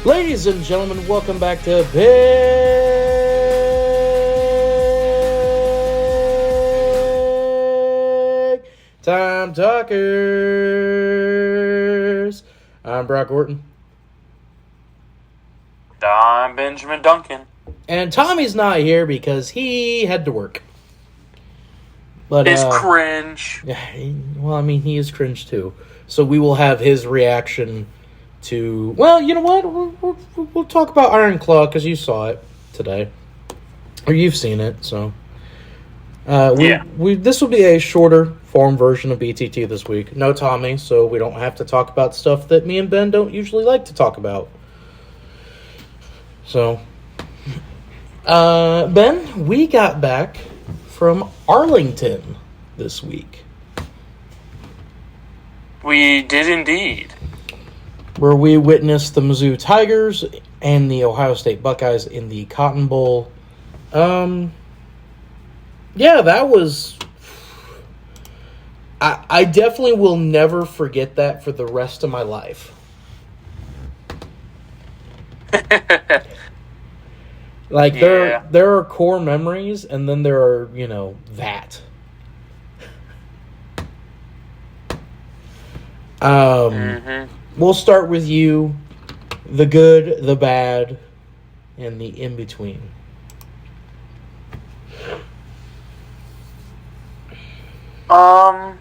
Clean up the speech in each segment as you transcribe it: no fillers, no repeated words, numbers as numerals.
Ladies and gentlemen, welcome back to Big Time Talkers. I'm Brock Orton. I'm Benjamin Duncan. And Tommy's not here because he had to work. But It's cringe. Well, I mean, he is cringe too. So we will have his reaction to... Well, you know what? We'll talk about Iron Claw because you saw it today. Or you've seen it, so... This will be a shorter form version of BTT this week. No Tommy, so we don't have to talk about stuff that me and Ben don't usually like to talk about. So... Ben, we got back from Arlington this week. We did indeed. Where we witnessed the Mizzou Tigers and the Ohio State Buckeyes in the Cotton Bowl. Yeah, that was... I definitely will never forget that for the rest of my life. Like, there are core memories, and then there are, that. We'll start with you. The good, the bad, and the in-between. The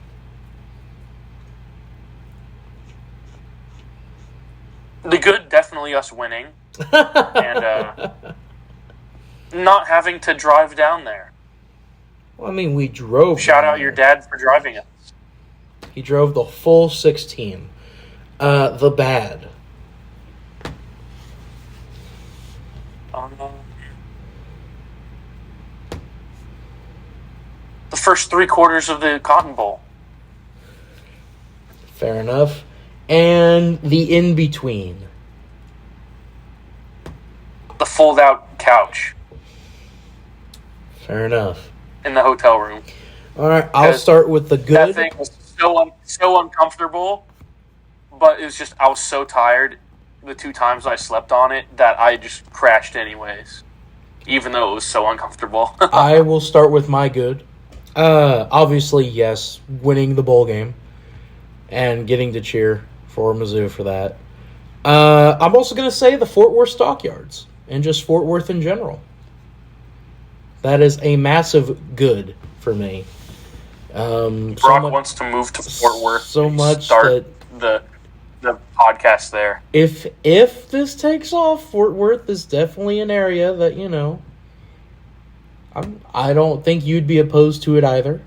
good, definitely us winning. And, not having to drive down there. Well, I mean, we drove. Shout out your dad for driving us. He drove the full 16. The bad. The first 3 quarters of the Cotton Bowl. Fair enough. And the in-between. The fold-out couch. Fair enough. In the hotel room. All right, I'll start with the good. That thing was so uncomfortable, but it was just, I was so tired the 2 times I slept on it that I just crashed anyways, even though it was so uncomfortable. I will start with my good. Obviously, yes, winning the bowl game and getting to cheer for Mizzou for that. I'm also going to say the Fort Worth Stockyards and just Fort Worth in general. That is a massive good for me. Brock wants to move to Fort Worth. So much start the podcast there. If this takes off, Fort Worth is definitely an area that, I don't think you'd be opposed to it either.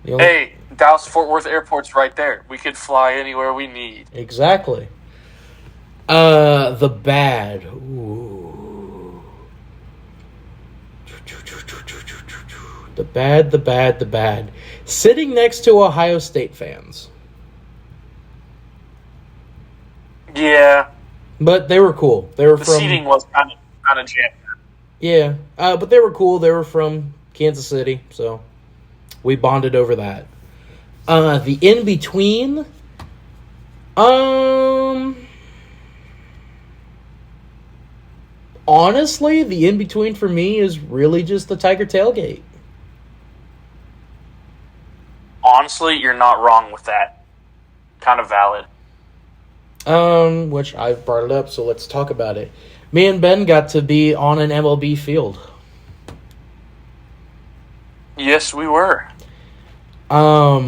Hey, Dallas-Fort Worth Airport's right there. We could fly anywhere we need. Exactly. The bad. Ooh. The bad. Sitting next to Ohio State fans. Yeah. But they were cool. The seating was kind of jammed. Yeah. But they were cool. They were from Kansas City, so we bonded over that. The in-between. Honestly, the in-between for me is really just the Tiger tailgate. Honestly, you're not wrong with that. Kind of valid. Which I've brought it up, so let's talk about it. Me and Ben got to be on an MLB field. Yes, we were.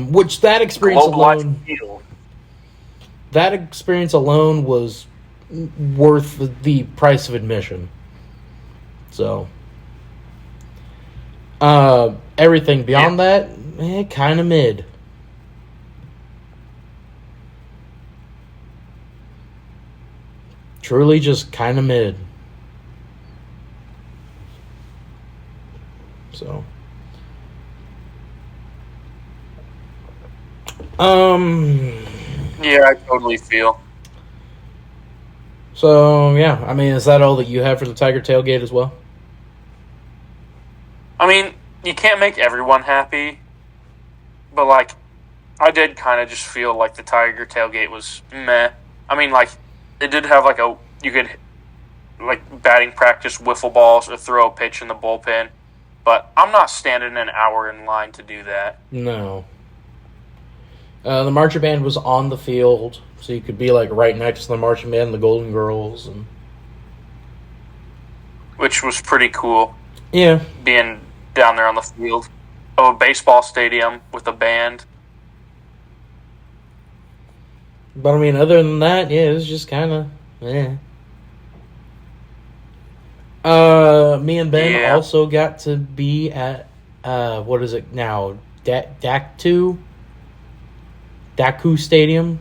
Which that experience alone... Field. That experience alone was worth the price of admission. So... everything beyond that, kind of mid. Truly just kind of mid. So. Yeah, I totally feel. So, yeah. I mean, is that all that you have for the Tiger tailgate as well? I mean, you can't make everyone happy, but, like, I did kind of just feel like the Tiger tailgate was meh. I mean, like, They did have you could batting practice, wiffle balls, or throw a pitch in the bullpen. But I'm not standing an hour in line to do that. No. The marching band was on the field, so you could be right next to the marching band and the Golden Girls, and which was pretty cool. Yeah. Being down there on the field of a baseball stadium with a band. But I mean, other than that, yeah, it was just kind of, me and Ben also got to be at, what is it now? Daku Stadium?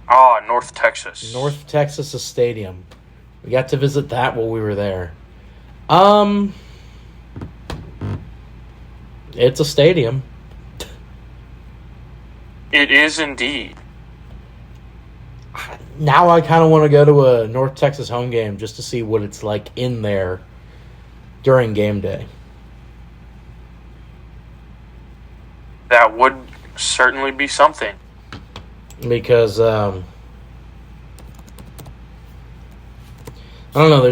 Oh, North Texas. North Texas Stadium. We got to visit that while we were there. It's a stadium. It is indeed. Now I kind of want to go to a North Texas home game just to see what it's like in there during game day. That would certainly be something. Because, I don't know,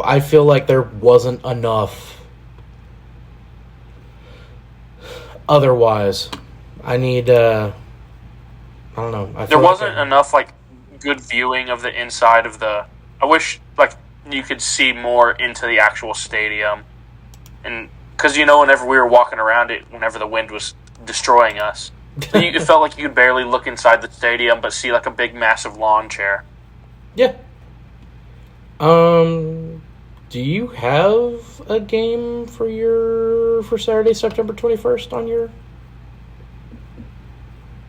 I feel like there wasn't enough otherwise. I need, I don't know. There wasn't enough, good viewing of the inside of the... I wish, you could see more into the actual stadium. And, because, whenever we were walking around it, whenever the wind was destroying us, it felt like you could barely look inside the stadium, but see, a big, massive lawn chair. Yeah. Do you have a game for Saturday, September 21st on your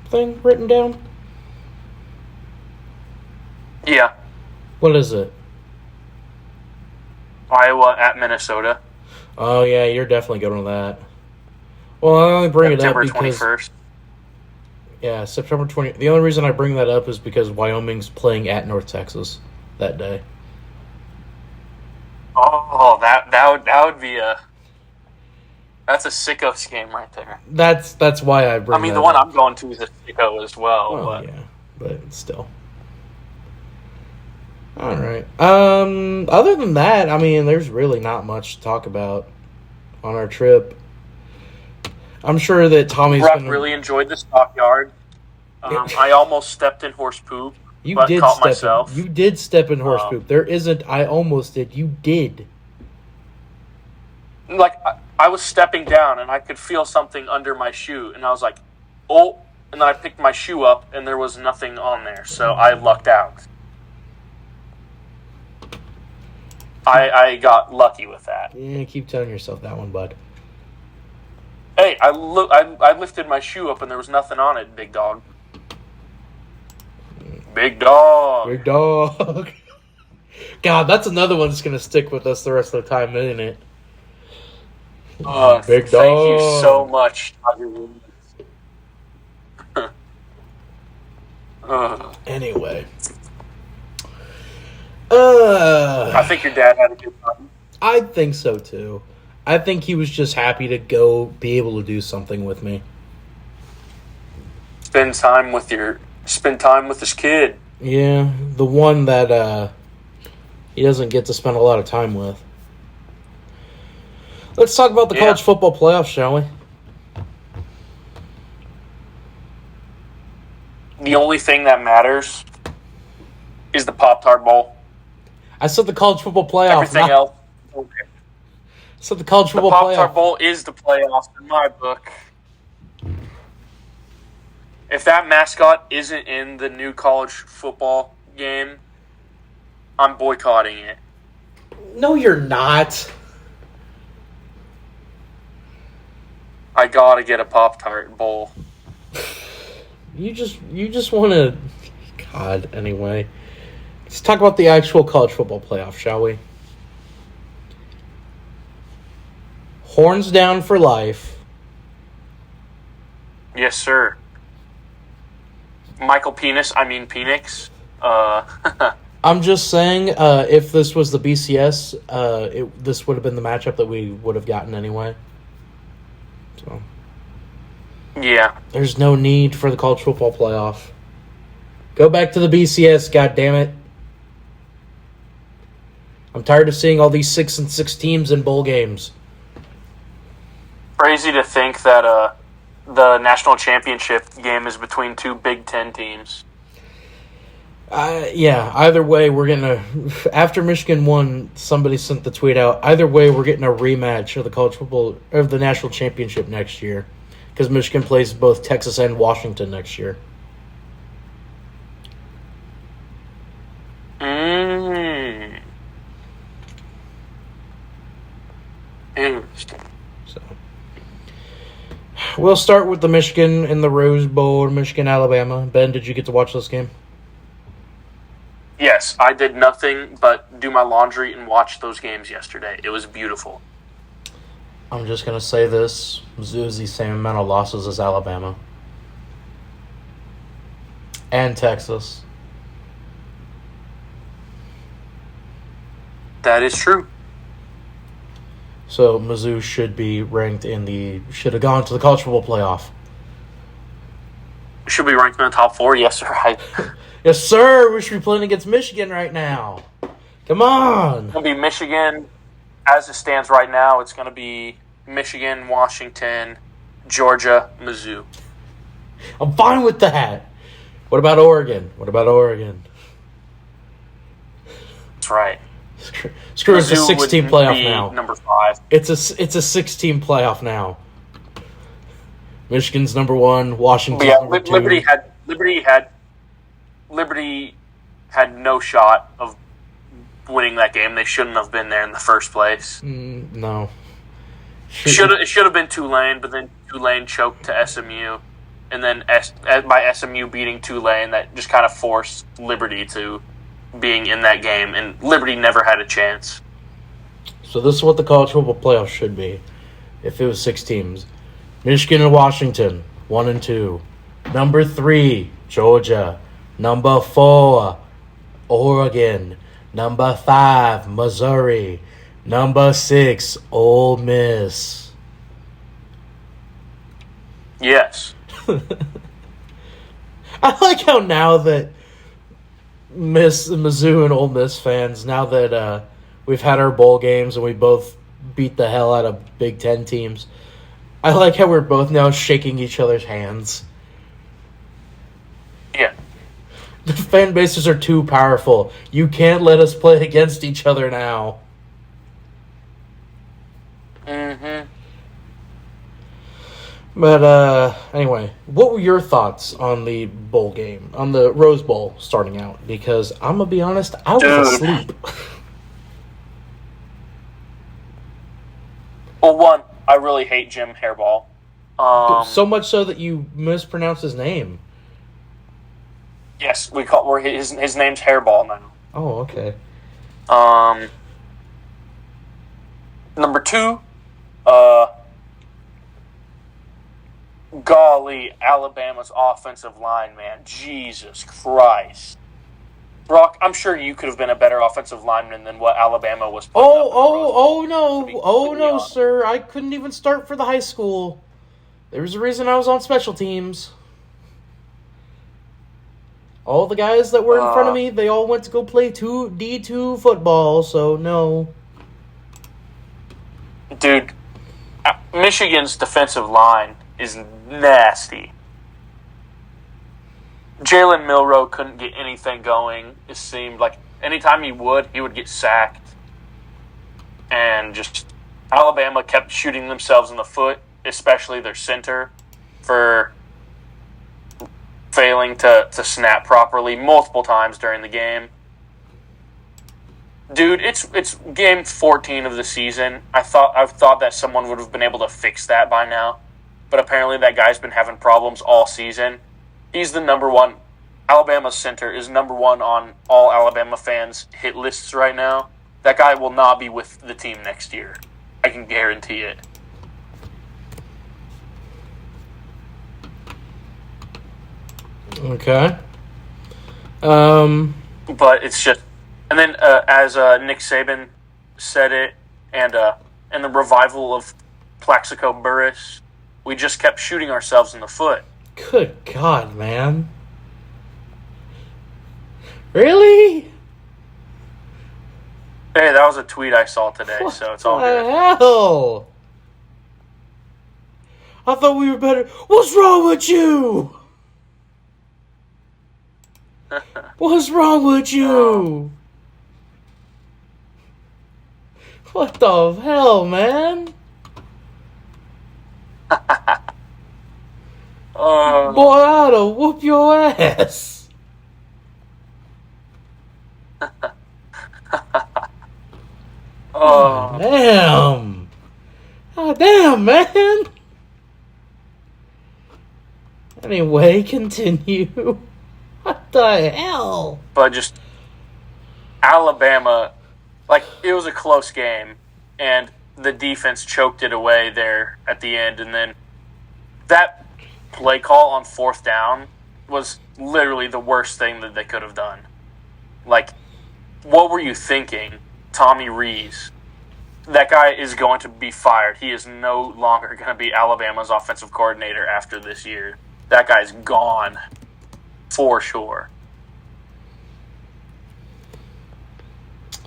thing written down? Yeah. What is it? Iowa at Minnesota. Oh, yeah, you're definitely going to that. Well, I only bring September it up because... 21st. Yeah, September 20th. The only reason I bring that up is because Wyoming's playing at North Texas that day. Oh, that would be that's a sickos game right there. That's why I bring. I mean, the one I'm going to is a sicko as well. Oh, yeah, but still. All right. Other than that, I mean, there's really not much to talk about on our trip. I'm sure that Tommy's really enjoyed the stockyard. I almost stepped in horse poop. You but did caught myself. You did step in horse poop. There isn't. I almost did. You did. I was stepping down and I could feel something under my shoe, and I was like, "Oh!" And then I picked my shoe up, and there was nothing on there, so I lucked out. I got lucky with that. Yeah, keep telling yourself that one, bud. Hey, I lifted my shoe up and there was nothing on it, big dog. Big dog. Big dog. God, that's another one that's going to stick with us the rest of the time, isn't it? Big dog. Thank you so much, Tiger Woods. Anyway. I think your dad had a good time. I think so, too. I think he was just happy to go be able to do something with me. Spend time with his kid. Yeah, the one that he doesn't get to spend a lot of time with. Let's talk about the college football playoffs, shall we? The only thing that matters is the Pop-Tart Bowl. I said the college football playoffs. Everything else. Okay. So the college football playoff. The Pop-Tart Bowl is the playoffs in my book. If that mascot isn't in the new college football game, I'm boycotting it. No, you're not. I gotta get a Pop-Tart Bowl. You just want to... God, anyway. Let's talk about the actual college football playoff, shall we? Horns down for life. Yes, sir. Michael Penix. I'm just saying, if this was the BCS, this would have been the matchup that we would have gotten anyway. So, yeah. There's no need for the college football playoff. Go back to the BCS, goddammit. I'm tired of seeing all these 6-6 teams in bowl games. Crazy to think that the national championship game is between two Big Ten teams. Yeah, either way, we're getting a... After Michigan won, somebody sent the tweet out. Either way, we're getting a rematch of the college football... of the national championship next year. Because Michigan plays both Texas and Washington next year. Interesting. So, we'll start with the Michigan in the Rose Bowl, Michigan-Alabama. Ben, did you get to watch this game? Yes, I did nothing but do my laundry and watch those games yesterday. It was beautiful. I'm just going to say this. Mizzou has the same amount of losses as Alabama. And Texas. That is true. So Mizzou should be ranked in the... should have gone to the college football playoff. Should be ranked in the top 4, yes, sir. Yes, sir. We should be playing against Michigan right now. Come on. It's going to be Michigan. As it stands right now, it's going to be Michigan, Washington, Georgia, Mizzou. I'm fine with that. What about Oregon? That's right. Screw it's a 16 playoff be now. Number 5. It's a 16 playoff now. Michigan's number 1. Washington's number 2. Liberty had no shot of winning that game. They shouldn't have been there in the first place. No. It should have been Tulane, but then Tulane choked to SMU, and then by SMU beating Tulane, that just kind of forced Liberty to being in that game, and Liberty never had a chance. So this is what the college football playoff should be, if it was 6 teams. Michigan and Washington, 1 and 2. Number 3, Georgia. Number 4, Oregon. Number 5, Missouri. Number 6, Ole Miss. Yes. I like how now that Mizzou and Ole Miss fans, now that we've had our bowl games and we both beat the hell out of Big Ten teams, I like how we're both now shaking each other's hands. Yeah. The fan bases are too powerful. You can't let us play against each other now. Mm-hmm. But anyway, what were your thoughts on the bowl game, on the Rose Bowl starting out? Because I'm going to be honest, I was asleep. Well, one, I really hate Jim Harbaugh. So much so that you mispronounced his name. Yes, his name's Hairball now. Oh, okay. Number 2, golly, Alabama's offensive line, man. Jesus Christ. Brock, I'm sure you could have been a better offensive lineman than what Alabama was putting up. No, sir. I couldn't even start for the high school. There's a reason I was on special teams. All the guys that were in front of me, they all went to go play D2 football, so no. Dude, Michigan's defensive line is nasty. Jalen Milroe couldn't get anything going. It seemed like anytime he would get sacked. And just Alabama kept shooting themselves in the foot, especially their center, for failing to snap properly multiple times during the game. Dude, it's game 14 of the season. I thought that someone would have been able to fix that by now, but apparently that guy's been having problems all season. He's the number 1. Alabama's center is number 1 on all Alabama fans' hit lists right now. That guy will not be with the team next year. I can guarantee it. Okay. But it's just, and then as Nick Saban said it, and the revival of Plaxico Burress, we just kept shooting ourselves in the foot. Good God, man. Really? Hey, that was a tweet I saw today, so it's all good. What the hell? I thought we were better. What's wrong with you? What's wrong with you? What the hell, man? Boy, I ought to whoop your ass. Damn. Oh, damn, man. Anyway, continue. What the hell? But just Alabama, like, it was a close game, and the defense choked it away there at the end, and then that play call on 4th down was literally the worst thing that they could have done. Like, what were you thinking, Tommy Rees? That guy is going to be fired. He is no longer going to be Alabama's offensive coordinator after this year. That guy's gone. For sure.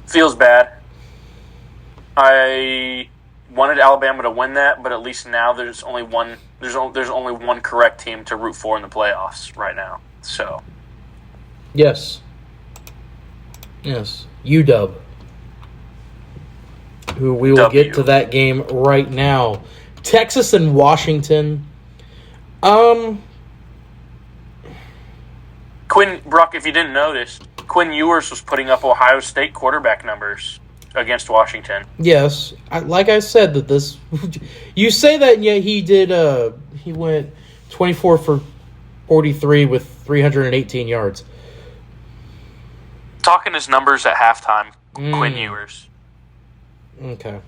Feels bad. I wanted Alabama to win that, but at least now there's only one correct team to root for in the playoffs right now. So, yes, UW, who we will get to that game right now. Texas and Washington. Brock, if you didn't notice, Quinn Ewers was putting up Ohio State quarterback numbers against Washington. Yes, like I said, that this. You say that, and yet he did. He went 24 for 43 with 318 yards. Talking his numbers at halftime, Quinn Ewers. Okay.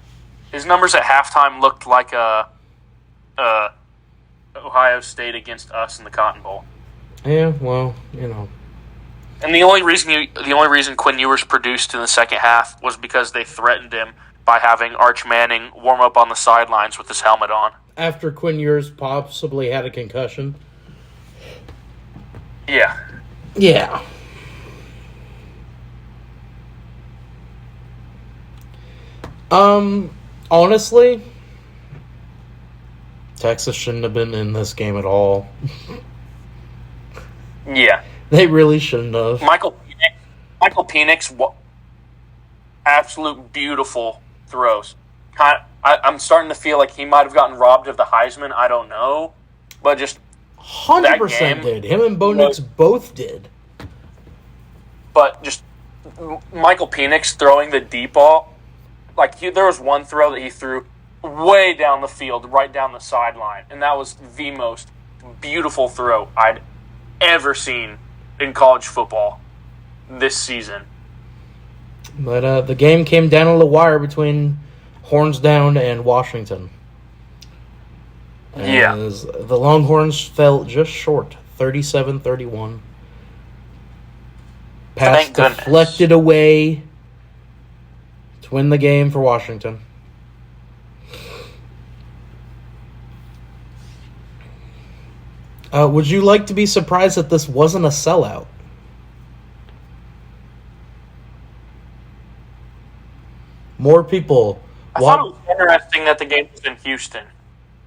His numbers at halftime looked like Ohio State against us in the Cotton Bowl. Yeah, well, you know. And the only reason Quinn Ewers produced in the second half was because they threatened him by having Arch Manning warm up on the sidelines with his helmet on. After Quinn Ewers possibly had a concussion. Yeah. Yeah. Honestly, Texas shouldn't have been in this game at all. Yeah. They really shouldn't have. Michael Penix, absolute beautiful throws. I'm starting to feel like he might have gotten robbed of the Heisman. I don't know. But just 100% did. Him and Bo Nix both did. But just Michael Penix throwing the deep ball. Like, there was one throw that he threw way down the field, right down the sideline. And that was the most beautiful throw I'd ever seen in college football this season. But the game came down to the wire between Horns Down and Washington. Yeah. As the Longhorns fell just short, 37-31. Pass deflected away to win the game for Washington. Would you like to be surprised that this wasn't a sellout? More people. I thought it was interesting that the game was in Houston.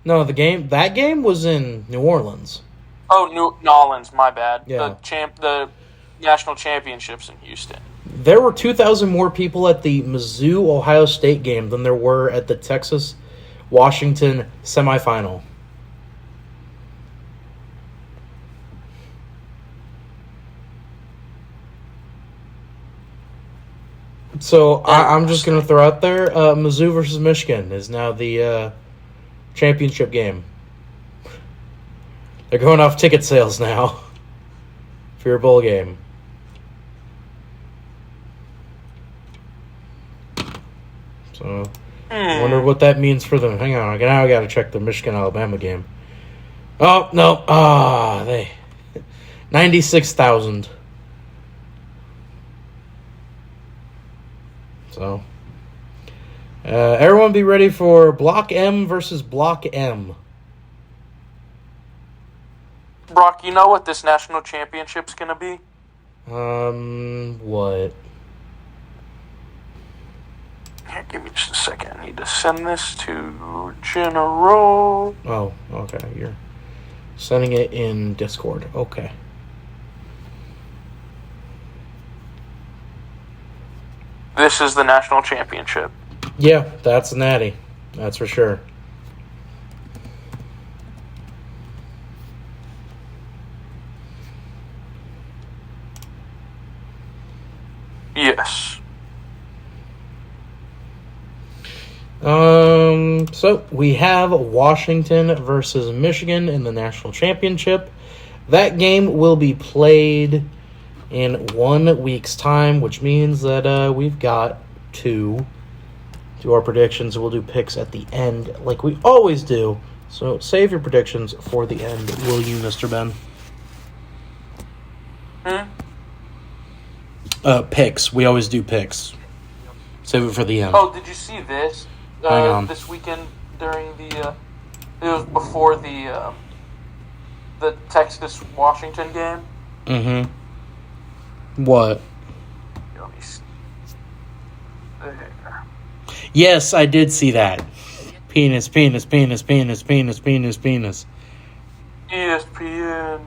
No, that game was in New Orleans. Oh, New Orleans, my bad. Yeah. The national championships in Houston. There were 2,000 more people at the Mizzou-Ohio State game than there were at the Texas-Washington semifinal. So I'm just going to throw out there, Mizzou versus Michigan is now the championship game. They're going off ticket sales now for your bowl game. So I wonder what that means for them. Hang on, now I got to check the Michigan-Alabama game. Oh, no. They 96,000. So, everyone be ready for Block M versus Block M. Brock, you know what this national championship's going to be? What? Here, give me just a second. I need to send this to General. Oh, okay. You're sending it in Discord. Okay. This is the national championship. Yeah, that's natty. That's for sure. Yes. So we have Washington versus Michigan in the national championship. That game will be played in 1 week's time, which means that we've got to do our predictions. We'll do picks at the end like we always do. So save your predictions for the end, will you, Mr. Ben? Picks. We always do picks. Save it for the end. Oh, did you see this? Hang on. This weekend during the it was before the Texas Washington game. Mm-hmm. What? Let me see. There. Yes, I did see that. Penis, penis, penis, penis, penis, penis, penis. ESPN.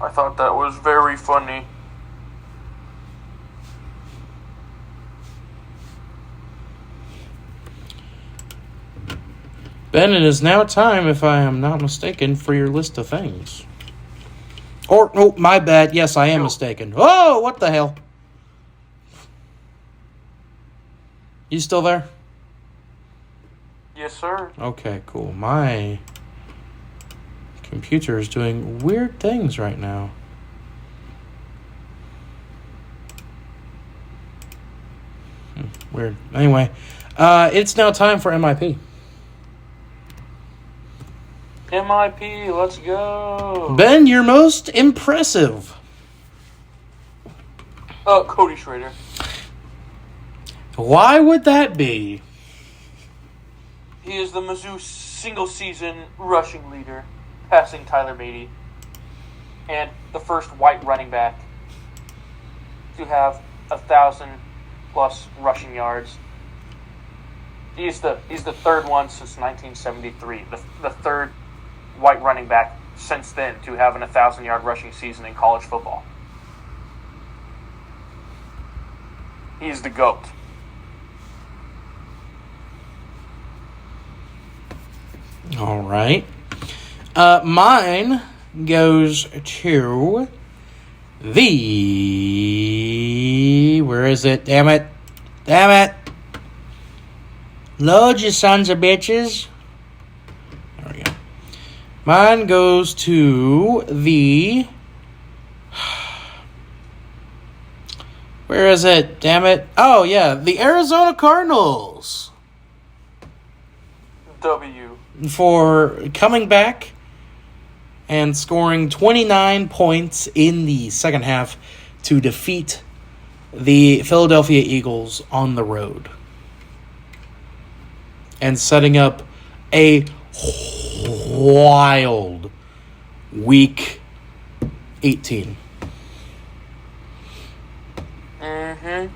I thought that was very funny. Ben, it is now time, if I am not mistaken, for your list of things. Or, oh, my bad. Yes, I am mistaken. Oh, what the hell? You still there? Yes, sir. Okay, cool. My computer is doing weird things right now. Weird. Anyway, it's now time for MIP. MIP, let's go. Ben, you're most impressive. Cody Schrader. Why would that be? He is the Mizzou single-season rushing leader, passing Tyler Beatty, and the first white running back to have 1,000+ rushing yards. He's the third one since 1973. The third white running back since then to have an 1,000-yard rushing season in college football. He's the GOAT. All right. Mine goes to the... Where is it? Damn it. Damn it. Load, you sons of bitches. There we go. Mine goes to the... Where is it? Damn it. Oh, yeah. The Arizona Cardinals. W. For coming back and scoring 29 points in the second half to defeat the Philadelphia Eagles on the road. And setting up a wild Week 18. Mm-hmm.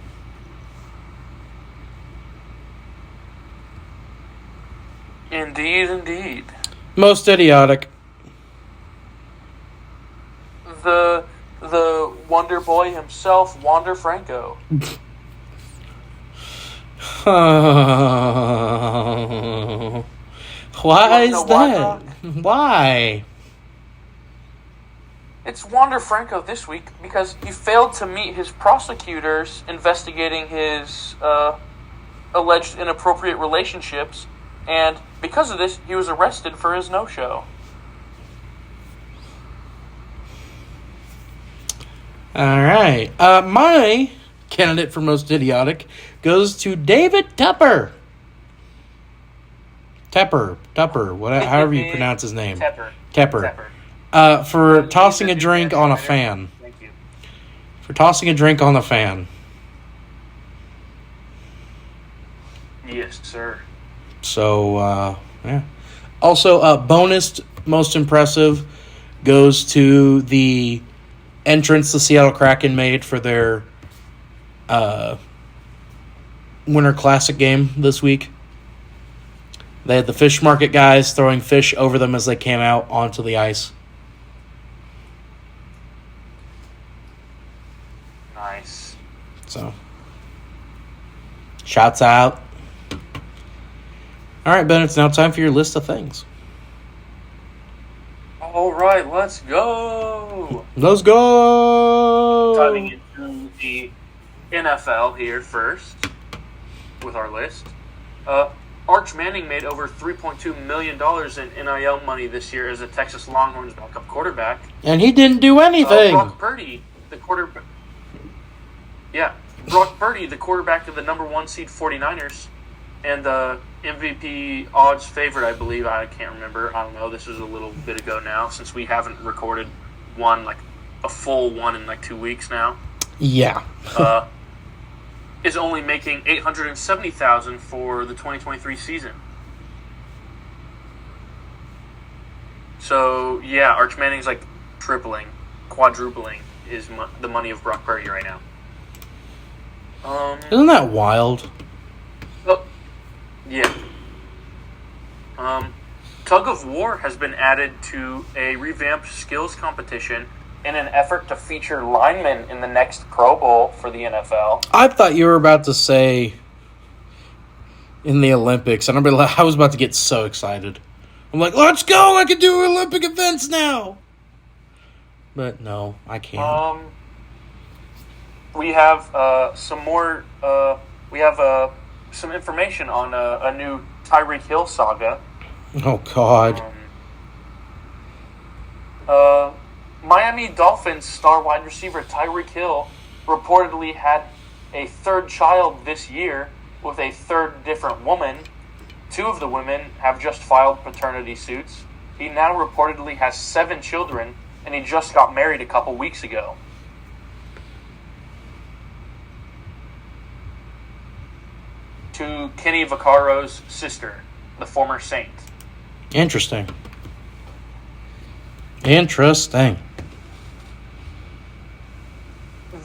Indeed. Most idiotic. The Wonder Boy himself, Wander Franco. Why is why that? not? Why? It's Wander Franco this week because he failed to meet his prosecutors investigating his alleged inappropriate relationships, and because of this, he was arrested for his no-show. All right. My candidate for most idiotic goes to David Tepper. Tepper, however you pronounce his name. Tepper. For tossing a drink on a fan. Thank you. For tossing a drink on the fan. Yes, sir. So, Yeah. Also, bonus most impressive goes to the entrance the Seattle Kraken made for their Winter Classic game this week. They had the fish market guys throwing fish over them as they came out onto the ice. Nice. So, shouts out. All right, Ben, it's now time for your list of things. All right, let's go. Let's go! Diving into the NFL here first with our list. Arch Manning made over $3.2 million in NIL money this year as a Texas Longhorns backup quarterback. And he didn't do anything. Brock Purdy, the quarterback. Yeah, Brock Purdy, the quarterback of the number 1 seed 49ers, and the MVP odds favorite, I believe. I can't remember. I don't know. This was a little bit ago now since we haven't recorded a full one in 2 weeks now. Yeah. Is only making $870,000 for the 2023 season. So yeah, Arch Manning's quadrupling the money of Brock Purdy right now. Isn't that wild? Oh, yeah. Tug of War has been added to a revamped skills competition in an effort to feature linemen in the next Pro Bowl for the NFL. I thought you were about to say in the Olympics, and I was about to get so excited. I'm like, let's go! I can do Olympic events now! But no, I can't. We have some more. We have some information on a new Tyreek Hill saga. Oh God. Miami Dolphins star wide receiver Tyreek Hill reportedly had a third child this year with a third different woman. 2 of the women have just filed paternity suits. He now reportedly has 7 children, and he just got married a couple weeks ago. To Kenny Vaccaro's sister, the former Saint. Interesting.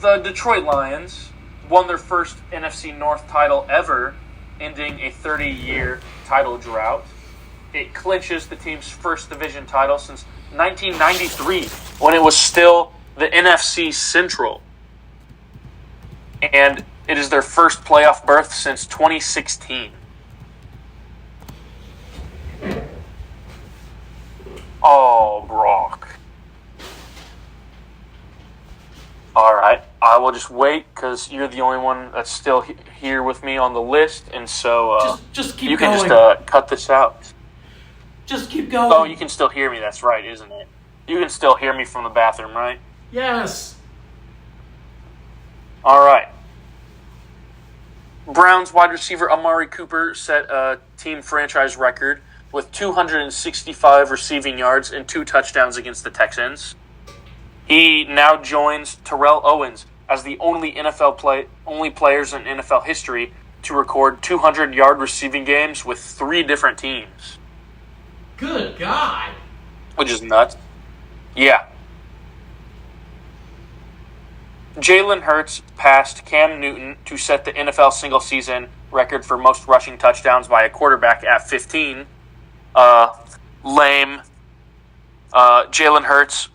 The Detroit Lions won their first NFC North title ever, ending a 30-year title drought. It clinches the team's first division title since 1993, when it was still the NFC Central. And it is their first playoff berth since 2016. Oh, Brock. All right. I will just wait because you're the only one that's still here with me on the list, and so just keep you going. can just cut this out. Just keep going. Oh, you can still hear me. That's right, isn't it? You can still hear me from the bathroom, right? Yes. All right. Browns wide receiver Amari Cooper set a team franchise record with 265 receiving yards and 2 touchdowns against the Texans. He now joins Terrell Owens as the only players in NFL history to record 200-yard receiving games with 3 different teams. Good God. Which is nuts. Yeah. Jalen Hurts passed Cam Newton to set the NFL single-season record for most rushing touchdowns by a quarterback at 15. Lame. Jalen Hurts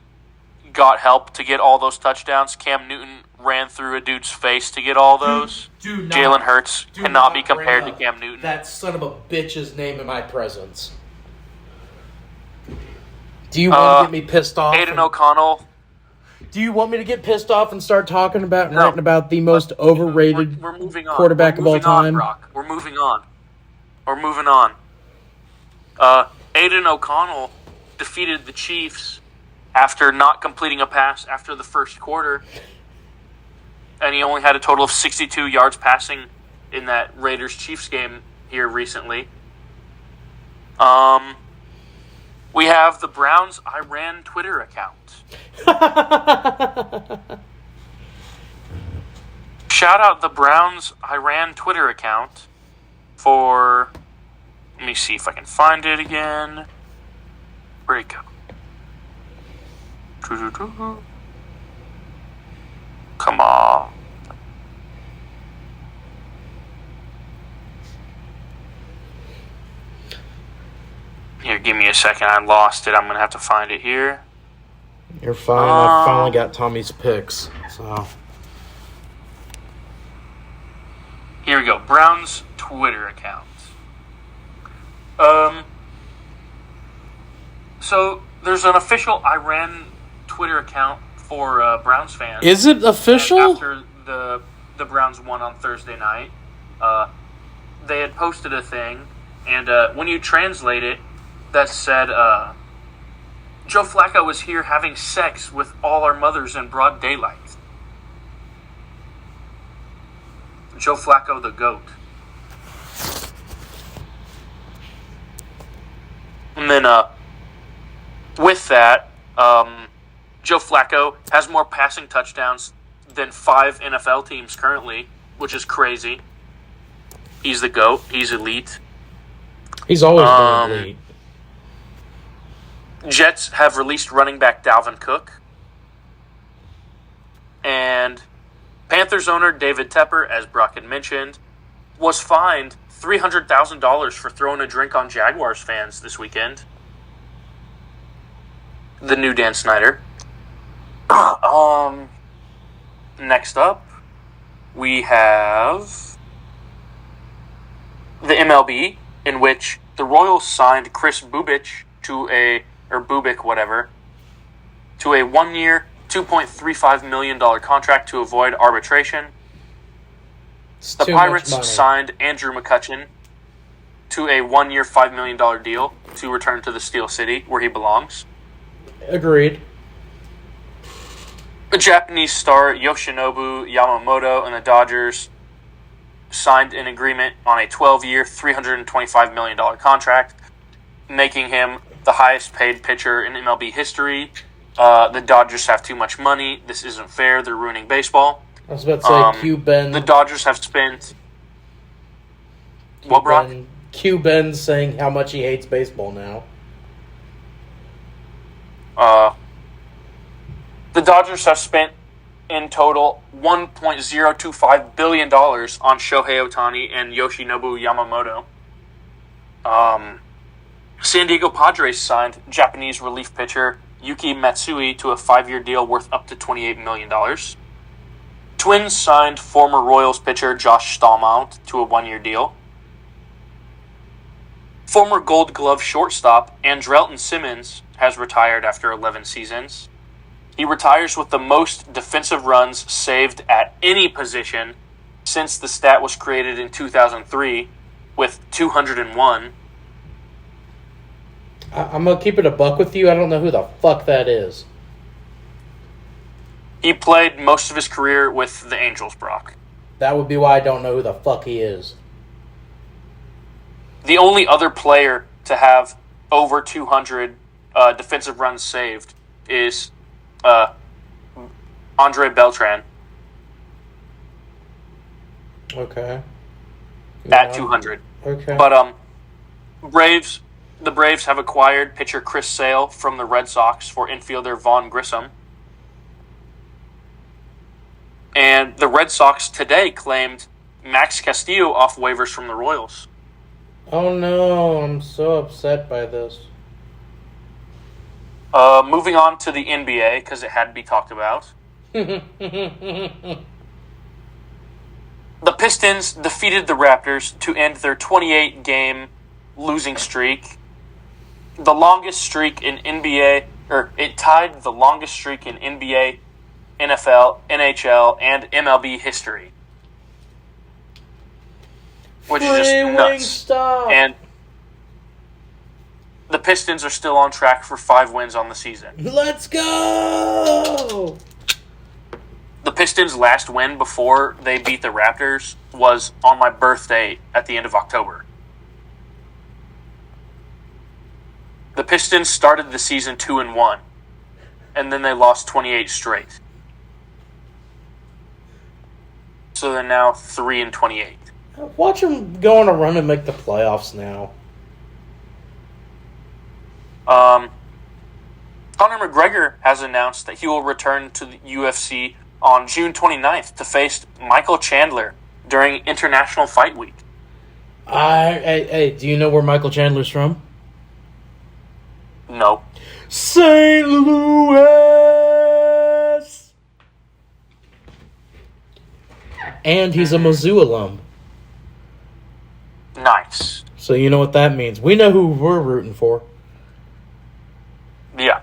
got help to get all those touchdowns. Cam Newton ran through a dude's face to get all those. Jalen Hurts cannot be compared to Cam Newton. That son of a bitch's name in my presence. Do you want to get me pissed off? Aiden O'Connell. Do you want me to get pissed off and start talking about and writing about the most overrated we're moving on. quarterback of all time? Brock. We're moving on. Aiden O'Connell defeated the Chiefs after not completing a pass after the first quarter, and he only had a total of 62 yards passing in that Raiders-Chiefs game here recently. We have the Browns Iran Twitter account. Shout out the Browns Iran Twitter account for Let me see if I can find it again. Where'd it go? Come on. Here, give me a second. I lost it. I'm going to have to find it here. You're fine. I finally got Tommy's picks. So here we go. Browns Twitter account. So there's an official Iran Twitter account for Browns fans. is it official? After the Browns won on Thursday night, they had posted a thing, and when you translate it, that said, Joe Flacco was here having sex with all our mothers in broad daylight. Joe Flacco, the GOAT. And then, with that, Joe Flacco has more passing touchdowns than 5 NFL teams currently, which is crazy. He's the GOAT. He's elite. He's always been elite. Jets have released running back Dalvin Cook. And Panthers owner David Tepper, as Brock had mentioned, was fined $300,000 for throwing a drink on Jaguars fans this weekend. The new Dan Snyder. Next up, we have the MLB, in which the Royals signed Chris Bubic to a 1-year, $2.35 million contract to avoid arbitration. The Pirates signed Andrew McCutchen to a 1-year, $5 million deal to return to the Steel City, where he belongs. Agreed. The Japanese star Yoshinobu Yamamoto and the Dodgers signed an agreement on a 12-year, $325 million contract, making him the highest-paid pitcher in MLB history. The Dodgers have too much money. This isn't fair. They're ruining baseball. I was about to say Q-Ben. The Dodgers have spent... What, Brock? Q-Ben saying how much he hates baseball now. The Dodgers have spent, in total, $1.025 billion on Shohei Ohtani and Yoshinobu Yamamoto. San Diego Padres signed Japanese relief pitcher Yuki Matsui to a 5-year deal worth up to $28 million. Twins signed former Royals pitcher Josh Stallmount to a 1-year deal. Former Gold Glove shortstop Andrelton Simmons has retired after 11 seasons. He retires with the most defensive runs saved at any position since the stat was created in 2003 with 201. I'm going to keep it a buck with you. I don't know who the fuck that is. He played most of his career with the Angels, Brock. That would be why I don't know who the fuck he is. The only other player to have over 200 defensive runs saved is Andre Beltran. Okay. At 200. Okay. But the Braves have acquired pitcher Chris Sale from the Red Sox for infielder Vaughn Grissom. And the Red Sox today claimed Max Castillo off waivers from the Royals. Oh no, I'm so upset by this. Moving on to the NBA, because it had to be talked about. The Pistons defeated the Raptors to end their 28-game losing streak. The longest streak in NBA, or it tied the longest streak in NBA, NFL, NHL, and MLB history. Which is just nuts. Stop. And the Pistons are still on track for 5 wins on the season. Let's go! The Pistons' last win before they beat the Raptors was on my birthday at the end of October. The Pistons started the season 2-1, and then they lost 28 straight. So they're now 3-28. Watch them go on a run and make the playoffs now. Conor McGregor has announced that he will return to the UFC on June 29th to face Michael Chandler during International Fight Week. Hey, do you know where Michael Chandler's from? No. St. Louis! And he's a Mizzou alum. Nice. So you know what that means. We know who we're rooting for. Yeah.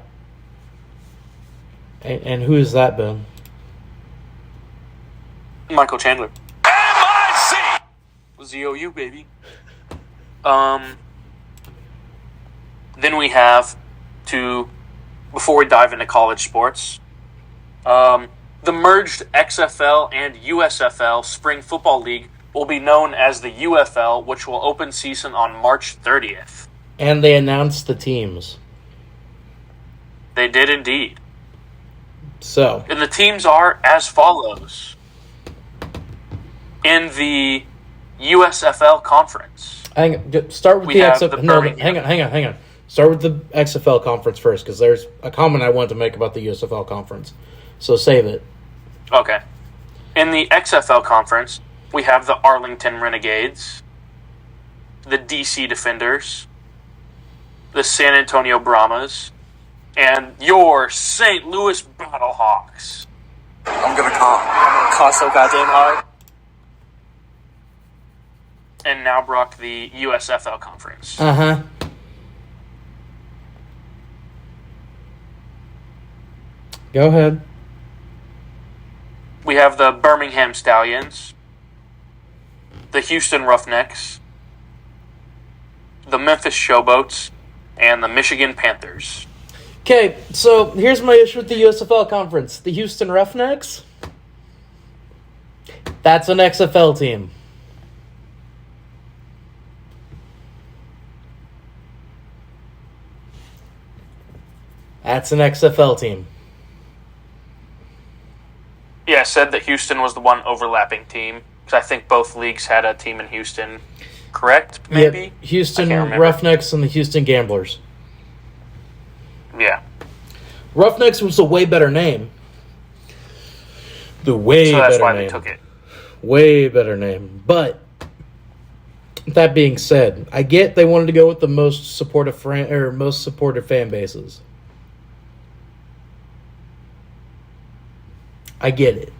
And who is that, Ben? Michael Chandler. M-I-C! Z-O-U, baby. Then we have before we dive into college sports, the merged XFL and USFL Spring Football League will be known as the UFL, which will open season on March 30th. And they announced the teams. They did indeed. So. And the teams are as follows. In the USFL conference. Start with the XFL. No, hang on. Start with the XFL conference first, because there's a comment I want to make about the USFL conference. So save it. Okay. In the XFL conference, we have the Arlington Renegades, the DC Defenders, the San Antonio Brahmas, and your St. Louis Battlehawks. I'm gonna call so goddamn hard. And now, Brock, the USFL conference. Uh-huh. Go ahead. We have the Birmingham Stallions, the Houston Roughnecks, the Memphis Showboats, and the Michigan Panthers. Okay, so here's my issue with the USFL conference. The Houston Roughnecks? That's an XFL team. That's an XFL team. Yeah, I said that Houston was the one overlapping team, because I think both leagues had a team in Houston. Correct, maybe? Yep. Houston Roughnecks and the Houston Gamblers. Yeah. Roughnecks was a way better name. So that's why they took it. Way better name. But that being said, I get they wanted to go with the most supportive fan bases. I get it.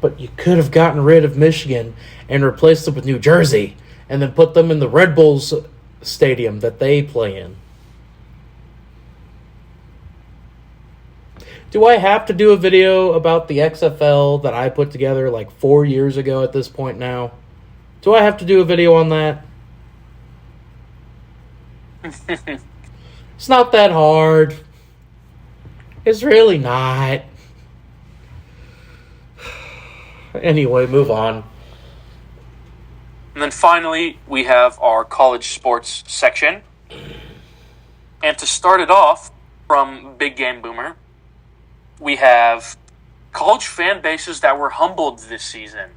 But you could have gotten rid of Michigan and replaced it with New Jersey and then put them in the Red Bulls stadium that they play in. Do I have to do a video about the XFL that I put together like 4 years ago at this point now? Do I have to do a video on that? It's not that hard. It's really not. Anyway, move on. And then finally, we have our college sports section. And to start it off from Big Game Boomer, we have college fan bases that were humbled this season.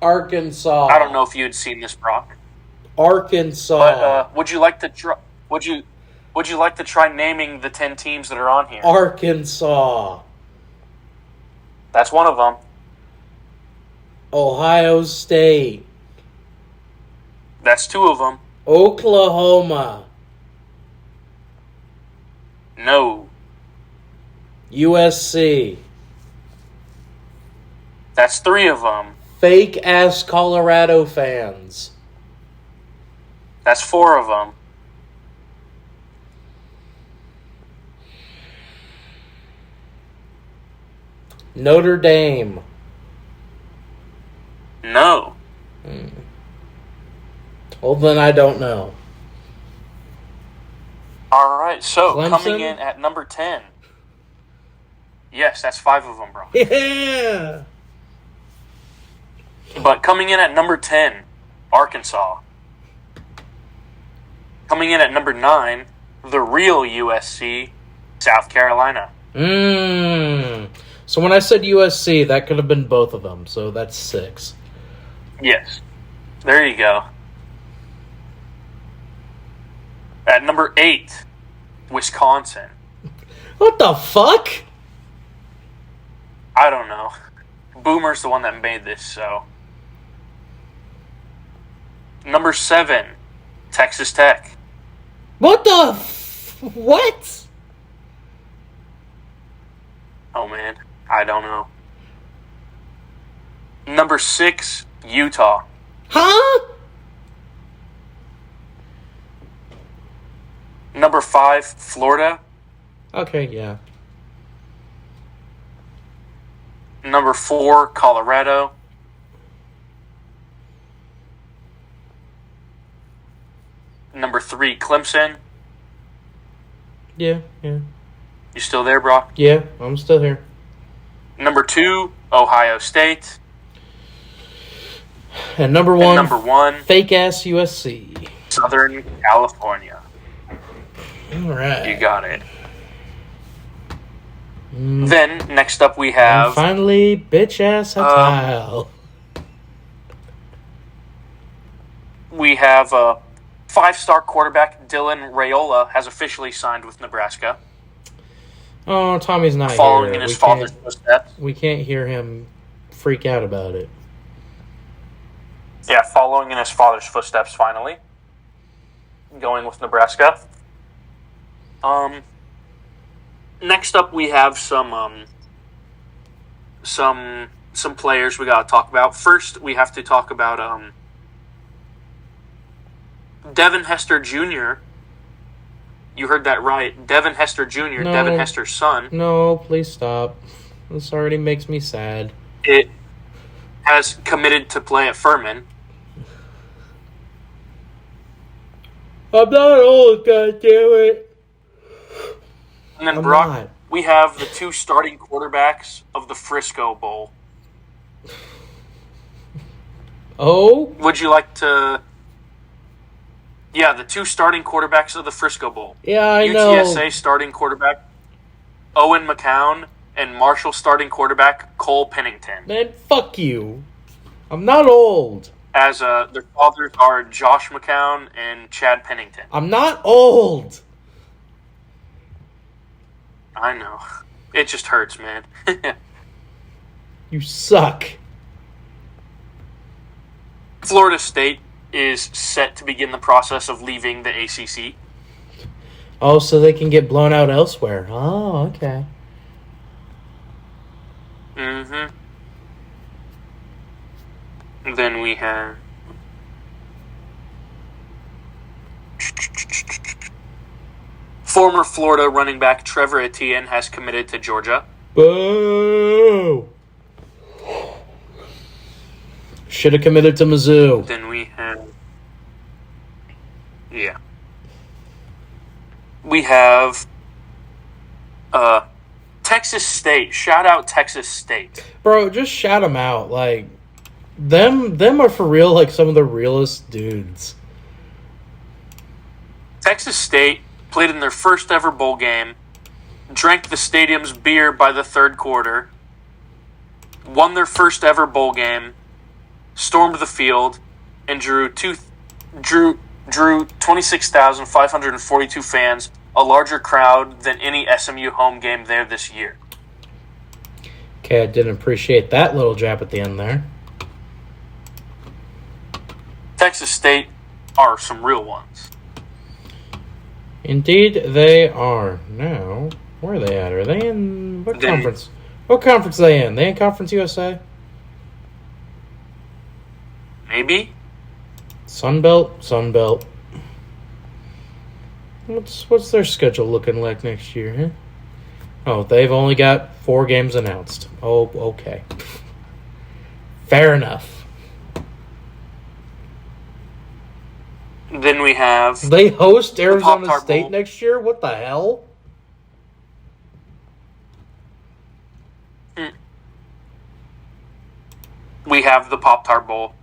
Arkansas. I don't know if you had seen this, Brock. Arkansas. But would you like to try? Would you like to try naming the 10 teams that are on here? Arkansas. That's one of them. Ohio State. That's two of them. Oklahoma. No. USC. That's three of them. Fake-ass Colorado fans. That's four of them. Notre Dame. No. Well, then I don't know. All right, so Clemson? Coming in at number 10. Yes, that's five of them, bro. Yeah. But coming in at number 10, Arkansas. Coming in at number 9, the real USC, South Carolina. So when I said USC, that could have been both of them. So that's 6. Yes. There you go. At number 8, Wisconsin. What the fuck? I don't know. Boomer's the one that made this, so. Number 7, Texas Tech. What the what? Oh, man. I don't know. Number 6, Utah. Huh? Number 5, Florida. Okay, yeah. Number 4, Colorado. Number 3, Clemson. Yeah. You still there, Brock? Yeah, I'm still here. Number 2, Ohio State. And number And one, number 1, fake-ass USC. Southern California. All right. You got it. Mm, Then, next up we and have... finally, bitch-ass Hotel. We have a 5-star quarterback, Dylan Raiola, has officially signed with Nebraska, Oh, Tommy's not following here. in his father's footsteps. We can't hear him freak out about it. Yeah, following in his father's footsteps, finally. Going with Nebraska. Next up, we have some players we gotta talk about. First, we have to talk about Devin Hester Jr. You heard that right, Devin Hester Jr. No. Devin Hester's son. No, please stop. This already makes me sad. It has committed to play at Furman. I'm not old, goddammit. And then, I'm Brock, not. we have the 2 starting quarterbacks of the Frisco Bowl. Oh? Would you like to... Yeah, the 2 starting quarterbacks of the Frisco Bowl. Yeah, I know. UTSA starting quarterback Owen McCown and Marshall starting quarterback Cole Pennington. Man, fuck you. I'm not old. As their fathers are Josh McCown and Chad Pennington. I'm not old. I know. It just hurts, man. You suck. Florida State is set to begin the process of leaving the ACC. Oh, so they can get blown out elsewhere. Oh, okay. Mm-hmm. Then we have... Former Florida running back Trevor Etienne has committed to Georgia. Boo! Should have committed to Mizzou. Then we have... Yeah. We have... Texas State. Shout out Texas State. Bro, just shout them out. Like, them are for real, like, some of the realest dudes. Texas State played in their first ever bowl game, drank the stadium's beer by the third quarter, won their first ever bowl game, stormed the field, and drew 26,542 fans, a larger crowd than any SMU home game there this year. Okay, I didn't appreciate that little jab at the end there. Texas State are some real ones. Indeed, they are. Now, where are they at? Are they in... What conference? What conference are they in? They in Conference USA? Maybe? Sunbelt? Sunbelt. What's their schedule looking like next year, huh? Oh, they've only got 4 games announced. Oh, okay. Fair enough. Then we have... They host Arizona Pop-Tart State Bowl. next year? What the hell? We have the Pop-Tart Bowl.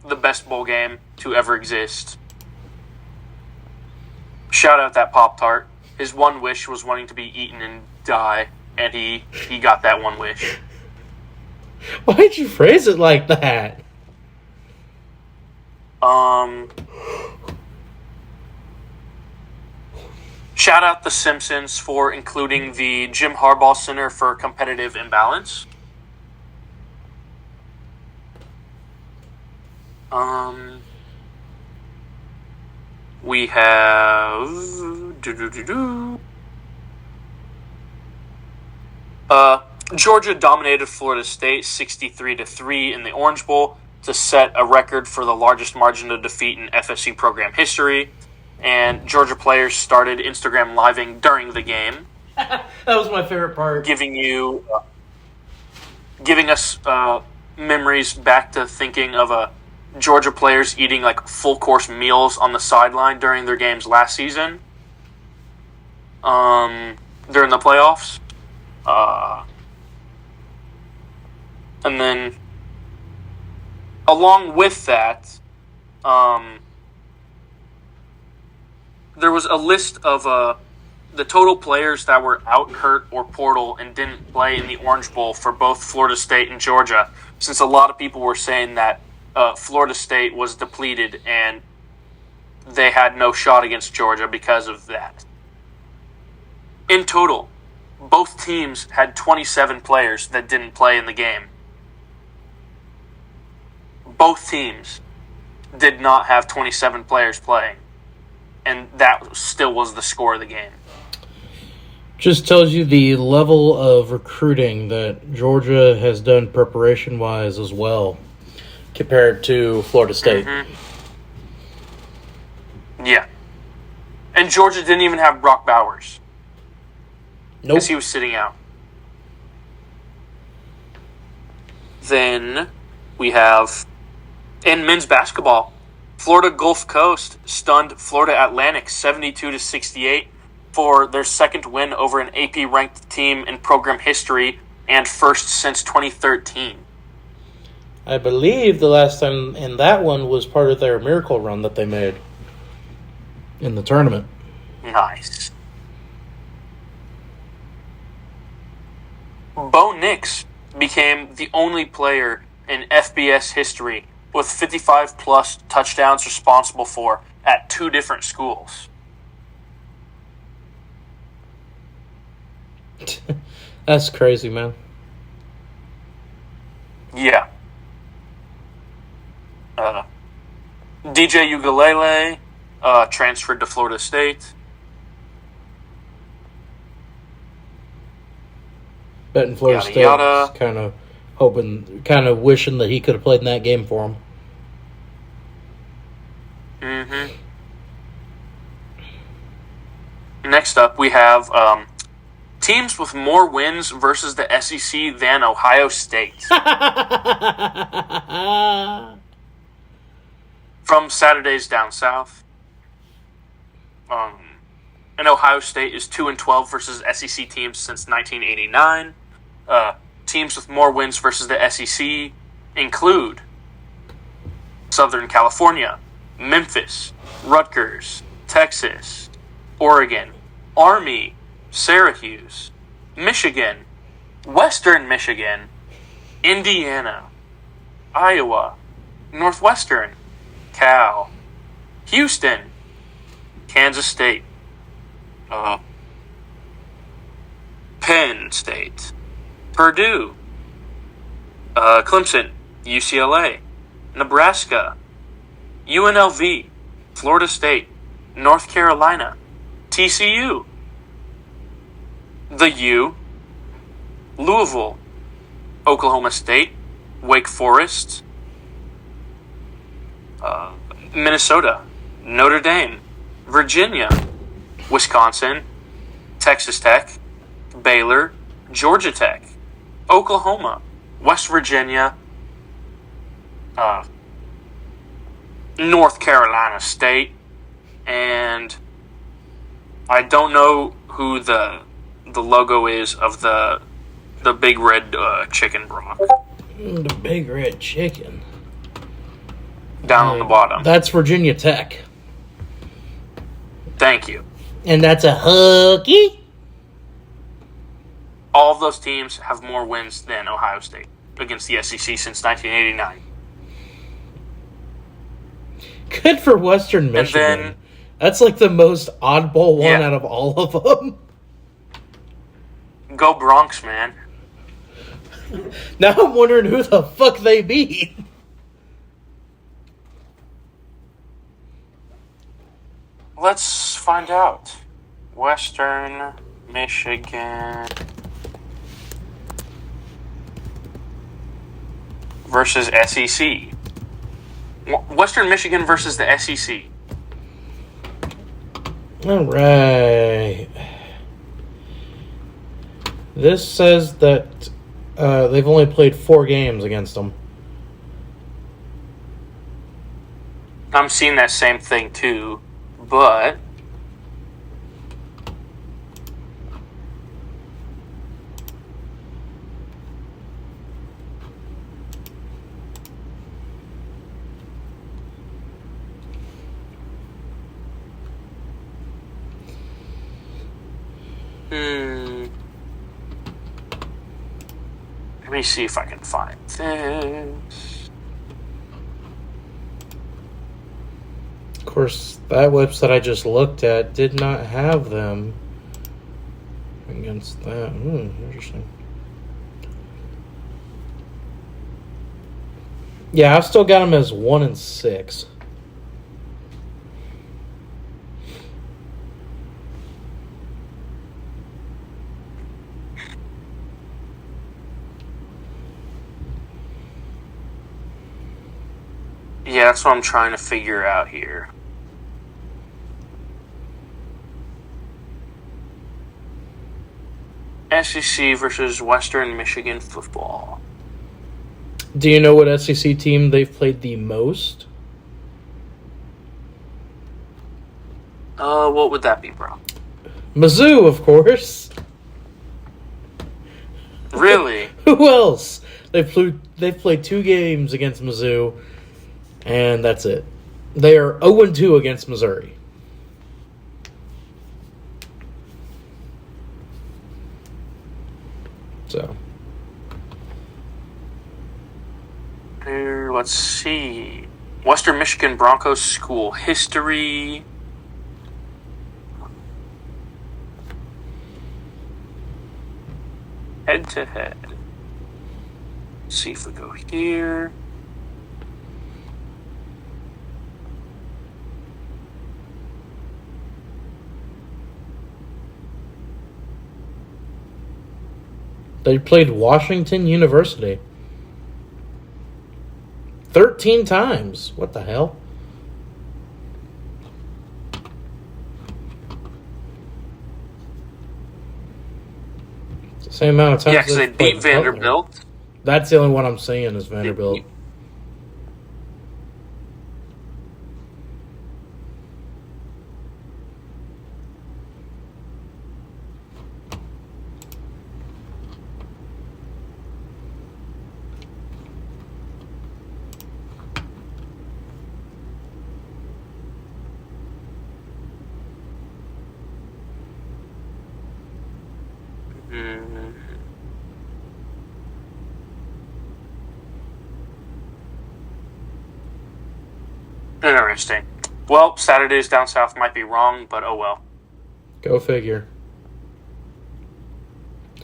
The best bowl game to ever exist. Shout out that Pop-Tart. His one wish was wanting to be eaten and die, and he got that one wish. Why'd you phrase it like that? Shout out The Simpsons for including the Jim Harbaugh Center for Competitive Imbalance. We have Georgia dominated Florida State 63-3 in the Orange Bowl to set a record for the largest margin of defeat in FSU program history. And Georgia players started Instagram living during the game. That was my favorite part. Giving us memories back to thinking of Georgia players eating like full course meals on the sideline during their games last season. During the playoffs. And then along with that, there was a list of the total players that were out, hurt, or portal and didn't play in the Orange Bowl for both Florida State and Georgia, since a lot of people were saying that Florida State was depleted and they had no shot against Georgia because of that. In total, both teams had 27 players that didn't play in the game. Both teams did not have 27 players playing. And that still was the score of the game. Just tells you the level of recruiting that Georgia has done preparation-wise as well, compared to Florida State. Mm-hmm. Yeah. And Georgia didn't even have Brock Bowers. Nope. Because he was sitting out. Then we have, in men's basketball, Florida Gulf Coast stunned Florida Atlantic 72-68 for their second win over an AP-ranked team in program history and first since 2013. I believe the last time in that one was part of their miracle run that they made in the tournament. Nice. Bo Nix became the only player in FBS history with 55-plus touchdowns responsible for at 2 different schools. That's crazy, man. Yeah. DJ Ugalele transferred to Florida State. Betting Florida Yada, State yada. kind of wishing that he could have played in that game for him. Mm-hmm. Next up, we have teams with more wins versus the SEC than Ohio State. From Saturdays Down South. And Ohio State is 2-12 versus SEC teams since 1989. Teams with more wins versus the SEC include Southern California, Memphis, Rutgers, Texas, Oregon, Army, Syracuse, Michigan, Western Michigan, Indiana, Iowa, Northwestern, Cal, Houston, Kansas State, Penn State, Purdue, Clemson, UCLA, Nebraska, UNLV, Florida State, North Carolina, TCU, the U, Louisville, Oklahoma State, Wake Forest, Minnesota, Notre Dame, Virginia, Wisconsin, Texas Tech, Baylor, Georgia Tech, Oklahoma, West Virginia, North Carolina State, and I don't know who the logo is of the big red chicken Brock. The big red chicken. Down on the bottom. That's Virginia Tech. Thank you. And that's a hooky. All of those teams have more wins than Ohio State against the SEC since 1989. Good for Western Michigan. And then, That's like the most oddball one Yeah. out of all of them. Go Bronx, man. Now I'm wondering who the fuck they beat. Let's find out. Western Michigan versus SEC. Western Michigan versus the SEC. All right. This says that they've only played 4 games against them. I'm seeing that same thing too, but let me see if I can find this. Of course, that website I just looked at did not have them against that. Interesting. Yeah, I've still got them as 1-6. Yeah, that's what I'm trying to figure out here. SEC versus Western Michigan football. Do you know what SEC team they've played the most? What would that be, bro? Mizzou, of course. Really? Who else? They've played 2 games against Mizzou, and that's it. They are 0-2 against Missouri. So, Here, let's see. Western Michigan Broncos school history. Head to head. See if we go here. they played Washington University 13 times. What the hell? It's the same amount of times. Yeah, because they they've played beat Vanderbilt. That's the only one I'm seeing is Vanderbilt. Mhm. Interesting. Well, Saturdays down south might be wrong, but oh well. Go figure.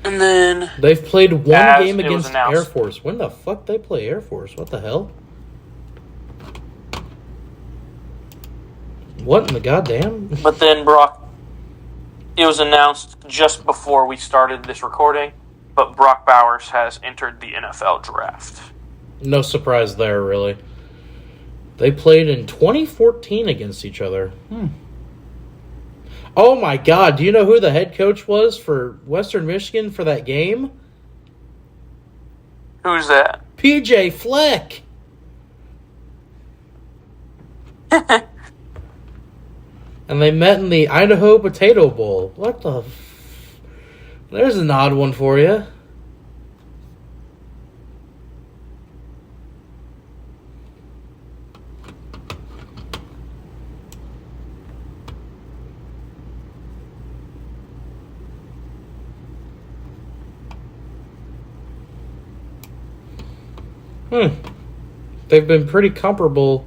And then They've played 1 As game it was against announced. Air Force. When the fuck they play Air Force? What the hell? What in the goddamn? But then, Brock, it was announced just before we started this recording, but Brock Bowers has entered the NFL draft. No surprise there, really. They played in 2014 against each other. Oh my god, do you know who the head coach was for Western Michigan for that game? Who's that? PJ Fleck. And they met in the Idaho Potato Bowl. What the There's an odd one for you. They've been pretty comparable.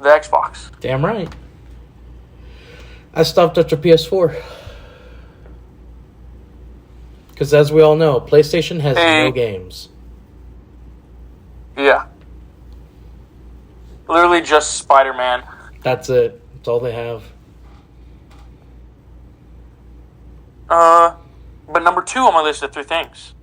The Xbox. Damn right. I stopped after PS4. Because as we all know, PlayStation has no games. Yeah. Literally just Spider-Man. That's it. That's all they have. But number 2 on my list of 3 things.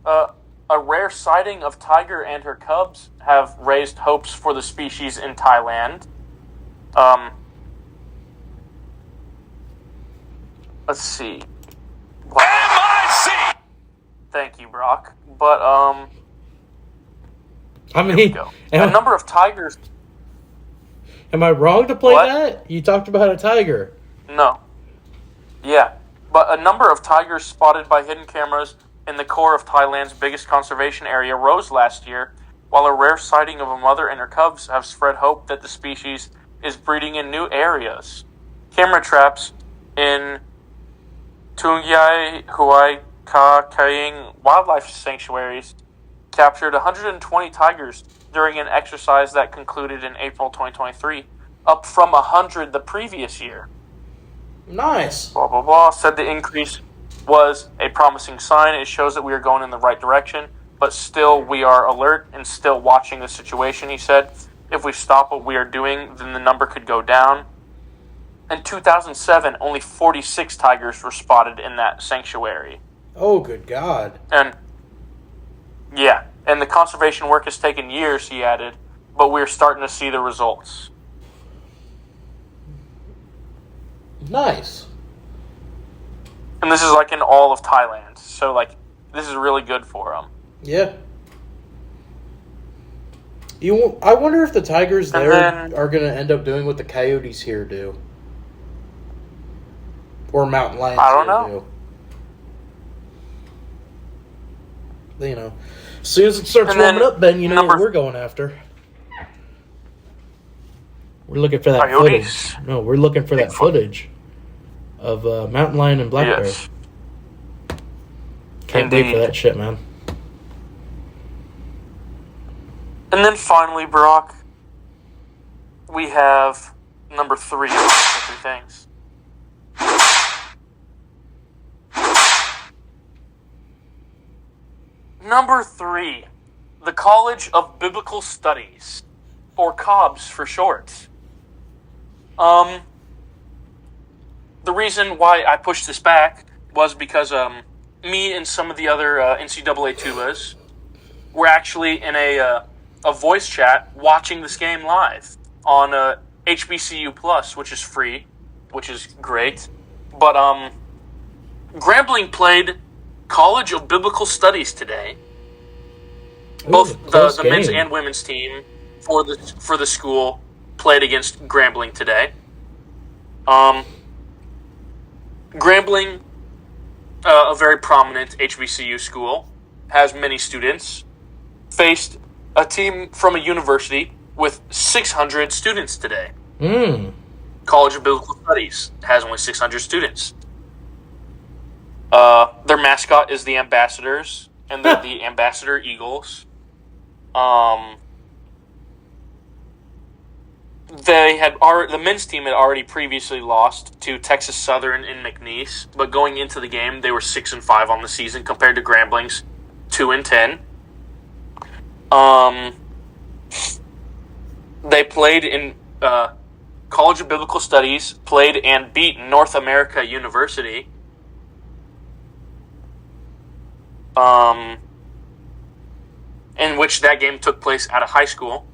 A rare sighting of tiger and her cubs have raised hopes for the species in Thailand. Let's see. MIC! Thank you, Brock. But, I mean, here we go. A number of tigers... Am I wrong to play What? that? You talked about a tiger. No. Yeah. But a number of tigers spotted by hidden cameras in the core of Thailand's biggest conservation area rose last year, while a rare sighting of a mother and her cubs have spread hope that the species is breeding in new areas. Camera traps in Tungyai Huai Ka Kaing wildlife sanctuaries captured 120 tigers during an exercise that concluded in April 2023, up from 100 the previous year. Nice. Blah, blah, blah. Said the increase was a promising sign. It shows that we are going in the right direction, but still we are alert and still watching the situation, he said. If we stop what we are doing, then the number could go down. In 2007, only 46 tigers were spotted in that sanctuary. Oh, good God. And, yeah, and the conservation work has taken years, he added, but we're starting to see the results. Nice. And this is like in all of Thailand, so like this is really good for them. Yeah. I wonder if the tigers there are going to end up doing what the coyotes here do. Or mountain lions I don't here know. do. You know, as soon as it starts warming up, Ben, you know what we're going after. We're looking for that Coyotes. footage. No, we're looking for that footage of mountain lion and black bear. Can't wait for that shit, man. And then finally, Brock, we have number 3 of the 3 things. Number 3, the College of Biblical Studies, or COBS for short. The reason why I pushed this back was because me and some of the other NCAA Tubas were actually in a voice chat watching this game live on HBCU Plus, which is free, which is great. But Grambling played College of Biblical Studies today. Both the men's and women's team for the school played against Grambling today. Grambling, a very prominent HBCU school, has many students, faced a team from a university with 600 students today. College of Biblical Studies has only 600 students. Their mascot is the Ambassadors, and they're the Ambassador Eagles. The men's team had already previously lost to Texas Southern in McNeese, but going into the game, they were 6-5 on the season compared to Grambling's 2-10. They played in College of Biblical Studies, played and beat North America University. In which that game took place at a high school.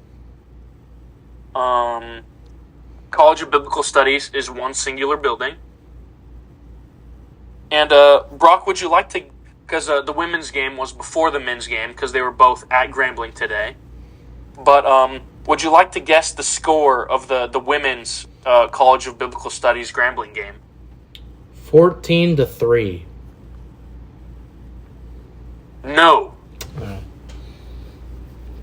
College of Biblical Studies is one singular building. And, Brock, would you like to... Because the women's game was before the men's game, because they were both at Grambling today. But, would you like to guess the score of the women's College of Biblical Studies Grambling game? 14-3. No.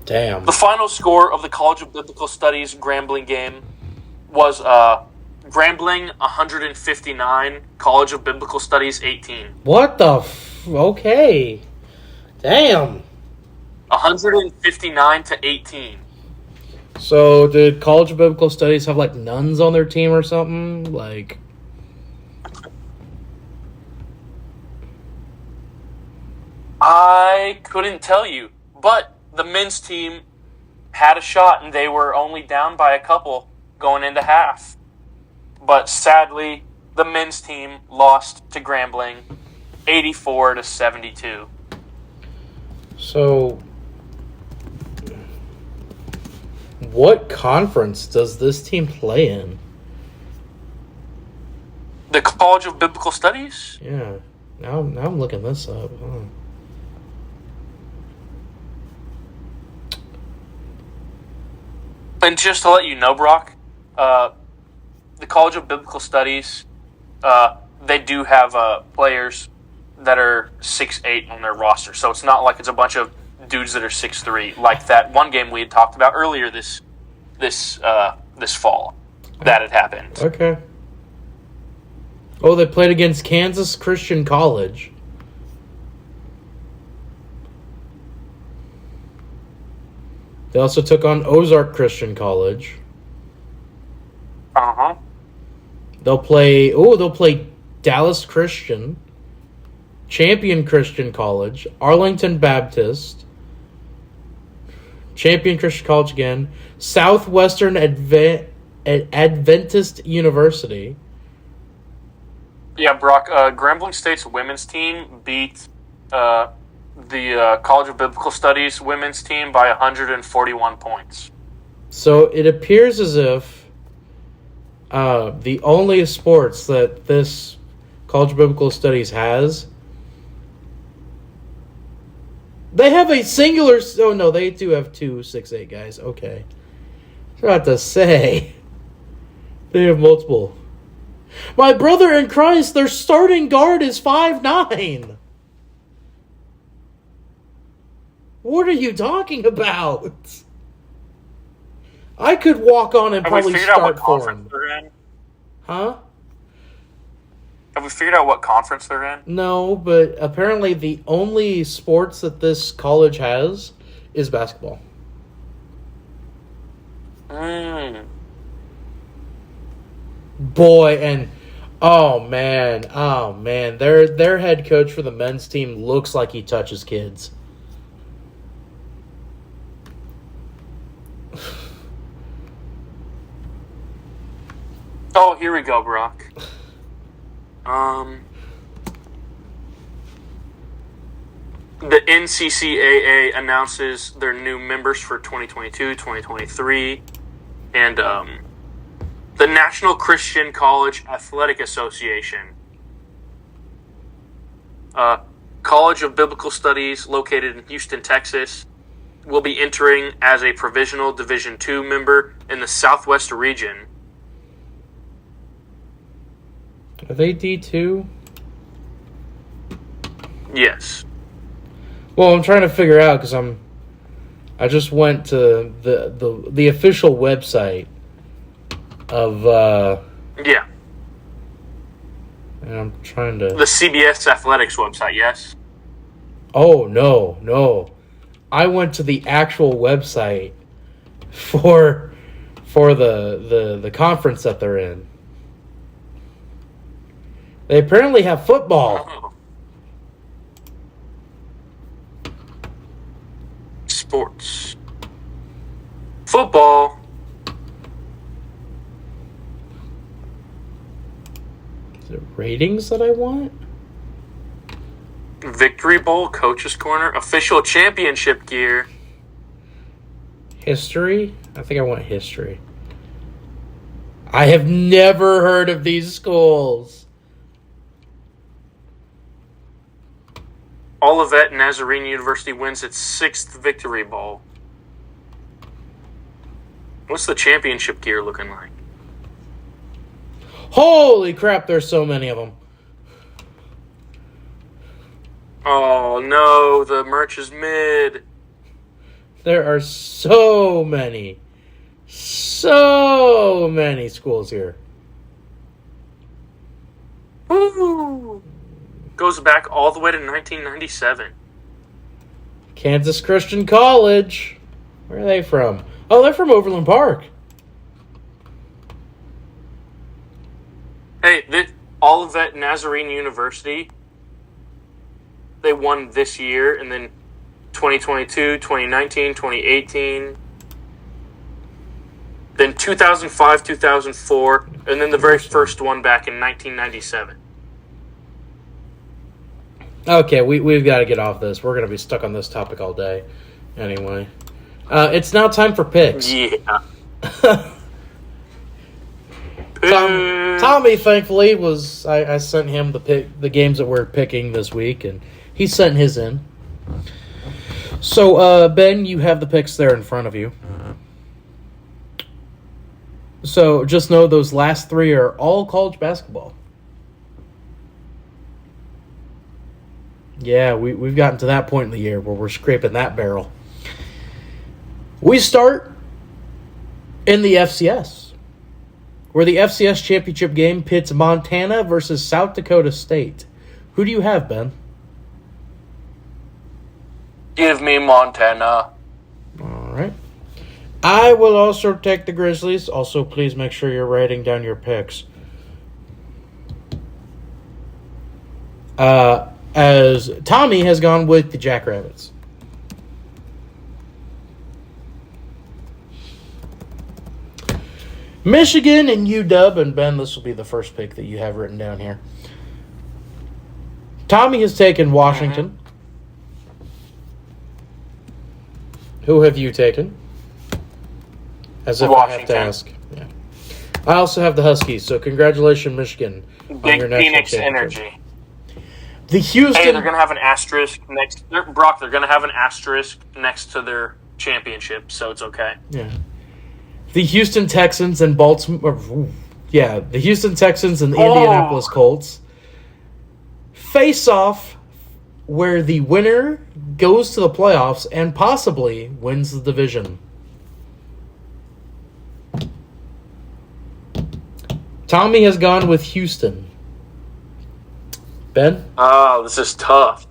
Damn. The final score of the College of Biblical Studies Grambling game was Grambling 159, College of Biblical Studies 18. What the okay. Damn. 159-18. So, did College of Biblical Studies have like nuns on their team or something? Like, I couldn't tell you, but the men's team had a shot, and they were only down by a couple going into half. But sadly, the men's team lost to Grambling, 84-72. so what conference does this team play in? The College of Biblical Studies? Yeah, now I'm looking this up. Huh. And just to let you know, Brock, the College of Biblical Studies, they do have players that are 6'8" on their roster. So it's not like it's a bunch of dudes that are 6'3", like that one game we had talked about earlier this fall that had happened. Okay. Oh, they played against Kansas Christian College. They also took on Ozark Christian College. Uh-huh. They'll play Dallas Christian, Champion Christian College, Arlington Baptist, Champion Christian College again, Southwestern Adventist University. Yeah, Brock, Grambling State's women's team beat the College of Biblical Studies women's team by 141 points. So it appears as if the only sports that this College of Biblical Studies has, they have a singular. Oh no, they do have 2 6'8" guys. Okay, I was about to say they have multiple. My brother in Christ, their starting guard is 5'9". What are you talking about? I could walk on and Have we probably figured out what start for conference him. they're in? Huh? Have we figured out what conference they're in? No, but apparently the only sports that this college has is basketball. Boy, and oh man, their head coach for the men's team looks like he touches kids. Oh, here we go, Brock. The NCCAA announces their new members for 2022, 2023, and the National Christian College Athletic Association. College of Biblical Studies, located in Houston, Texas, will be entering as a provisional Division II member in the Southwest region. Are they D2? Yes. Well, I'm trying to figure out because I just went to the official website of Yeah. and I'm trying to. The CBS Athletics website, yes? Oh no! I went to the actual website for the conference that they're in. They apparently have football. Oh. Sports. Football. Is it ratings that I want? Victory Bowl, Coach's Corner, official championship gear. History? I think I want history. I have never heard of these schools. Olivet Nazarene University wins its 6th Victory Bowl. What's the championship gear looking like? Holy crap, there's so many of them. Oh no, the merch is mid. There are so many schools here. Woo! Goes back all the way to 1997. Kansas Christian College. Where are they from? Oh, they're from Overland Park. Hey, Olivet Nazarene University, they won this year, and then 2022, 2019, 2018, then 2005, 2004, and then the very first one back in 1997. Okay, we've got to get off this. We're going to be stuck on this topic all day. Anyway. It's now time for picks. Yeah. Tommy, thankfully, I sent him the games that we're picking this week, and he sent his in. So, Ben, you have the picks there in front of you. So, just know those last three are all college basketball. Yeah, we've gotten to that point in the year where we're scraping that barrel. We start in the FCS, where the FCS championship game pits Montana versus South Dakota State. Who do you have, Ben? Give me Montana. All right. I will also take the Grizzlies. Also, please make sure you're writing down your picks. As Tommy has gone with the Jackrabbits. Michigan and UW, and Ben, this will be the first pick that you have written down here. Tommy has taken Washington. Who have you taken? As if I have to ask. Yeah. I also have the Huskies, so congratulations, Michigan, on Big your national Phoenix championship. energy. The Houston... Hey, they're going to have an asterisk next... Brock, they're going to have an asterisk next to their championship, so it's okay. Yeah. The Houston Texans and Baltimore... Yeah, the Houston Texans and the Indianapolis Colts face off where the winner goes to the playoffs and possibly wins the division. Tommy has gone with Houston. Ben? Oh, this is tough.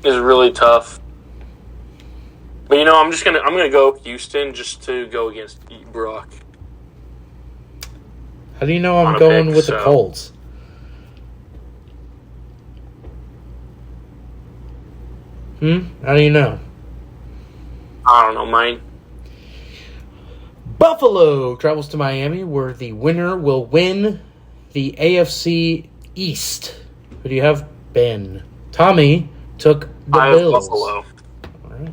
This is really tough. But I'm gonna go Houston just to go against Brock. How do you know I'm going with the Colts? How do you know? I don't know, mine. Buffalo travels to Miami, where the winner will win the AFC East. Who do you have, Ben? Tommy took the Bills. Buffalo. All right.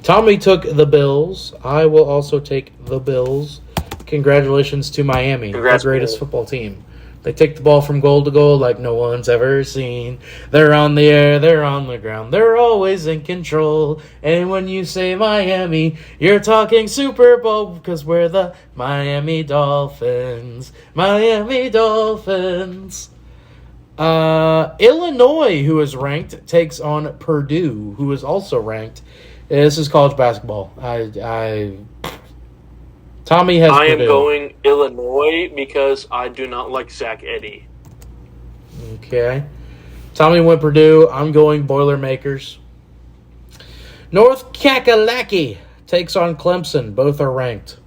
Tommy took the Bills. I will also take the Bills. Congratulations to Miami, the greatest football team. They take the ball from goal to goal like no one's ever seen. They're on the air, they're on the ground, they're always in control. And when you say Miami, you're talking Super Bowl because we're the Miami Dolphins. Miami Dolphins. Illinois, who is ranked, takes on Purdue, who is also ranked. This is college basketball. Tommy has I am Purdue. going Illinois because I do not like Zach Edey. Okay. Tommy went Purdue. I'm going Boilermakers. North Kakalaki takes on Clemson. Both are ranked.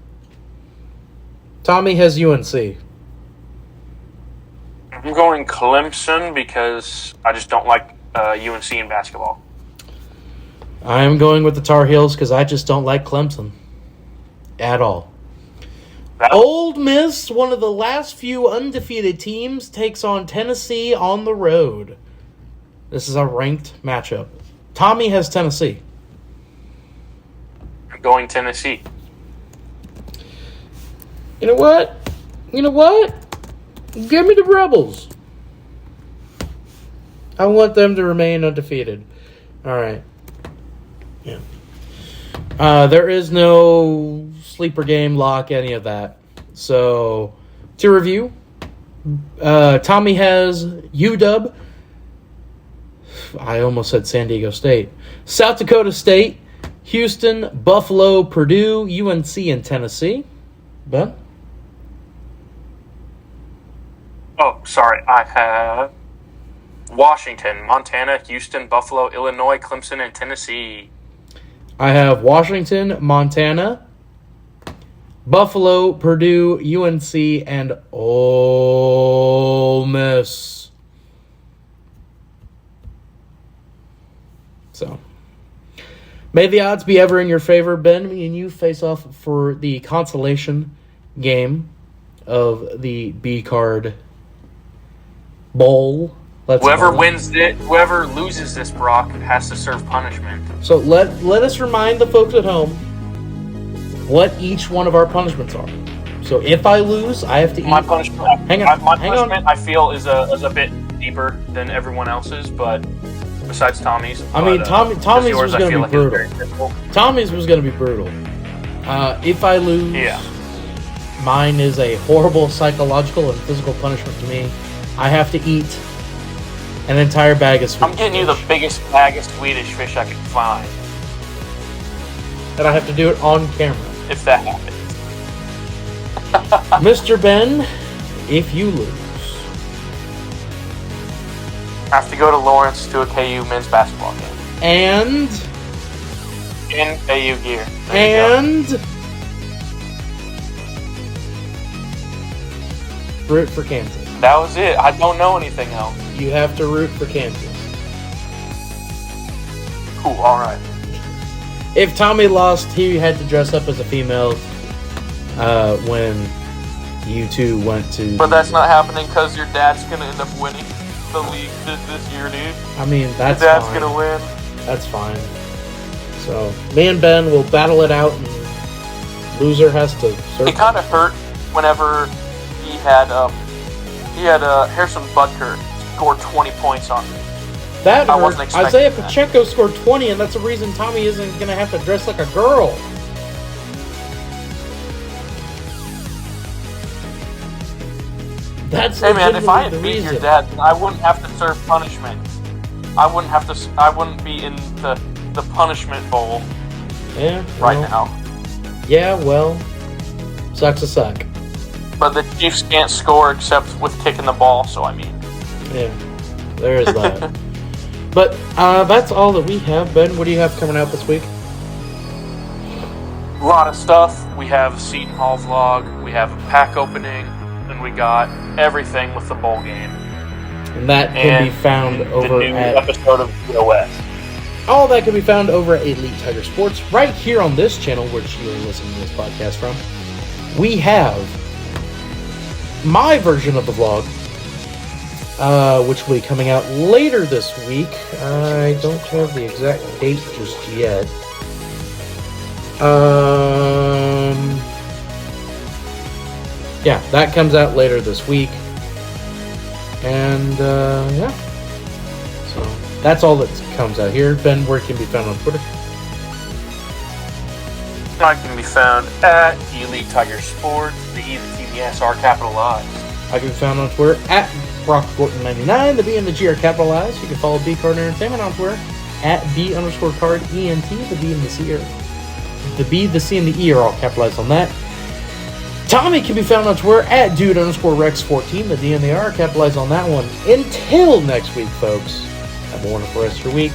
Tommy has UNC. I'm going Clemson because I just don't like UNC in basketball. I am going with the Tar Heels because I just don't like Clemson at all. Ole Miss, one of the last few undefeated teams, takes on Tennessee on the road. This is a ranked matchup. Tommy has Tennessee. I'm going Tennessee. You know what? Give me the Rebels. I want them to remain undefeated. All right. Yeah. There is no sleeper game, lock, any of that. So, to review, Tommy has UW. I almost said San Diego State. South Dakota State, Houston, Buffalo, Purdue, UNC, and Tennessee. Ben? Oh, sorry. I have Washington, Montana, Houston, Buffalo, Illinois, Clemson, and Tennessee. I have Washington, Montana, Buffalo, Purdue, UNC, and Ole Miss. So, may the odds be ever in your favor, Ben. Me and you face off for the consolation game of the B card bowl. Whoever loses this, Brock, has to serve punishment. So let us remind the folks at home what each one of our punishments are. So if I lose, I have to eat. My punishment, I feel is a bit deeper than everyone else's, but besides Tommy's. Tommy's was going to be brutal. Tommy's was going to be brutal. If I lose, mine is a horrible psychological and physical punishment to me. I have to eat an entire bag of Swedish I'm getting you the biggest bag of Swedish fish I can find. And I have to do it on camera. If that happens. Mr. Ben, if you lose, I have to go to Lawrence to a KU men's basketball game. And in KU gear. And root for Kansas. That was it. I don't know anything else. You have to root for Kansas. Cool, alright. If Tommy lost, he had to dress up as a female when you two went to... But that's not happening because your dad's going to end up winning the league this year, dude. I mean, that's your dad's fine. going to win. That's fine. So, me and Ben will battle it out, and loser has to serve. It kind of hurt whenever he had Harrison Butker scored 20 points on me. That hurt. Wasn't expecting Isaiah that. Pacheco scored 20, and that's the reason Tommy isn't going to have to dress like a girl. That's hey man, if I had the beat reason. your dad, then I wouldn't have to serve punishment. I wouldn't be in the punishment bowl right now. Yeah, well, sucks to suck. But the Chiefs can't score except with kicking the ball, so I mean. Yeah, there is that. But that's all that we have. Ben, what do you have coming out this week? A lot of stuff. We have a Seton Hall vlog, we have a pack opening, and we got everything with the bowl game. And that can be found over the new at... episode of BOS. All that can be found over at Elite Tiger Sports, right here on this channel, which you are listening to this podcast from. We have my version of the vlog, which will be coming out later this week. I don't have the exact date just yet. Yeah, that comes out later this week. And, yeah. So, that's all that comes out here. Ben, where can be found on Twitter? I can be found at Elite Tiger Sports. The E, the T, the S are capitalized. I can be found on Twitter at BrockGorton99. The B and the G are capitalized. You can follow B Card Entertainment on Twitter at B_card ENT. The B and the C are... The B, the C, and the E are all capitalized on that. Tommy can be found on Twitter at Dude_Rex14. The D and the R are capitalized on that one. Until next week, folks, have a wonderful rest of your week.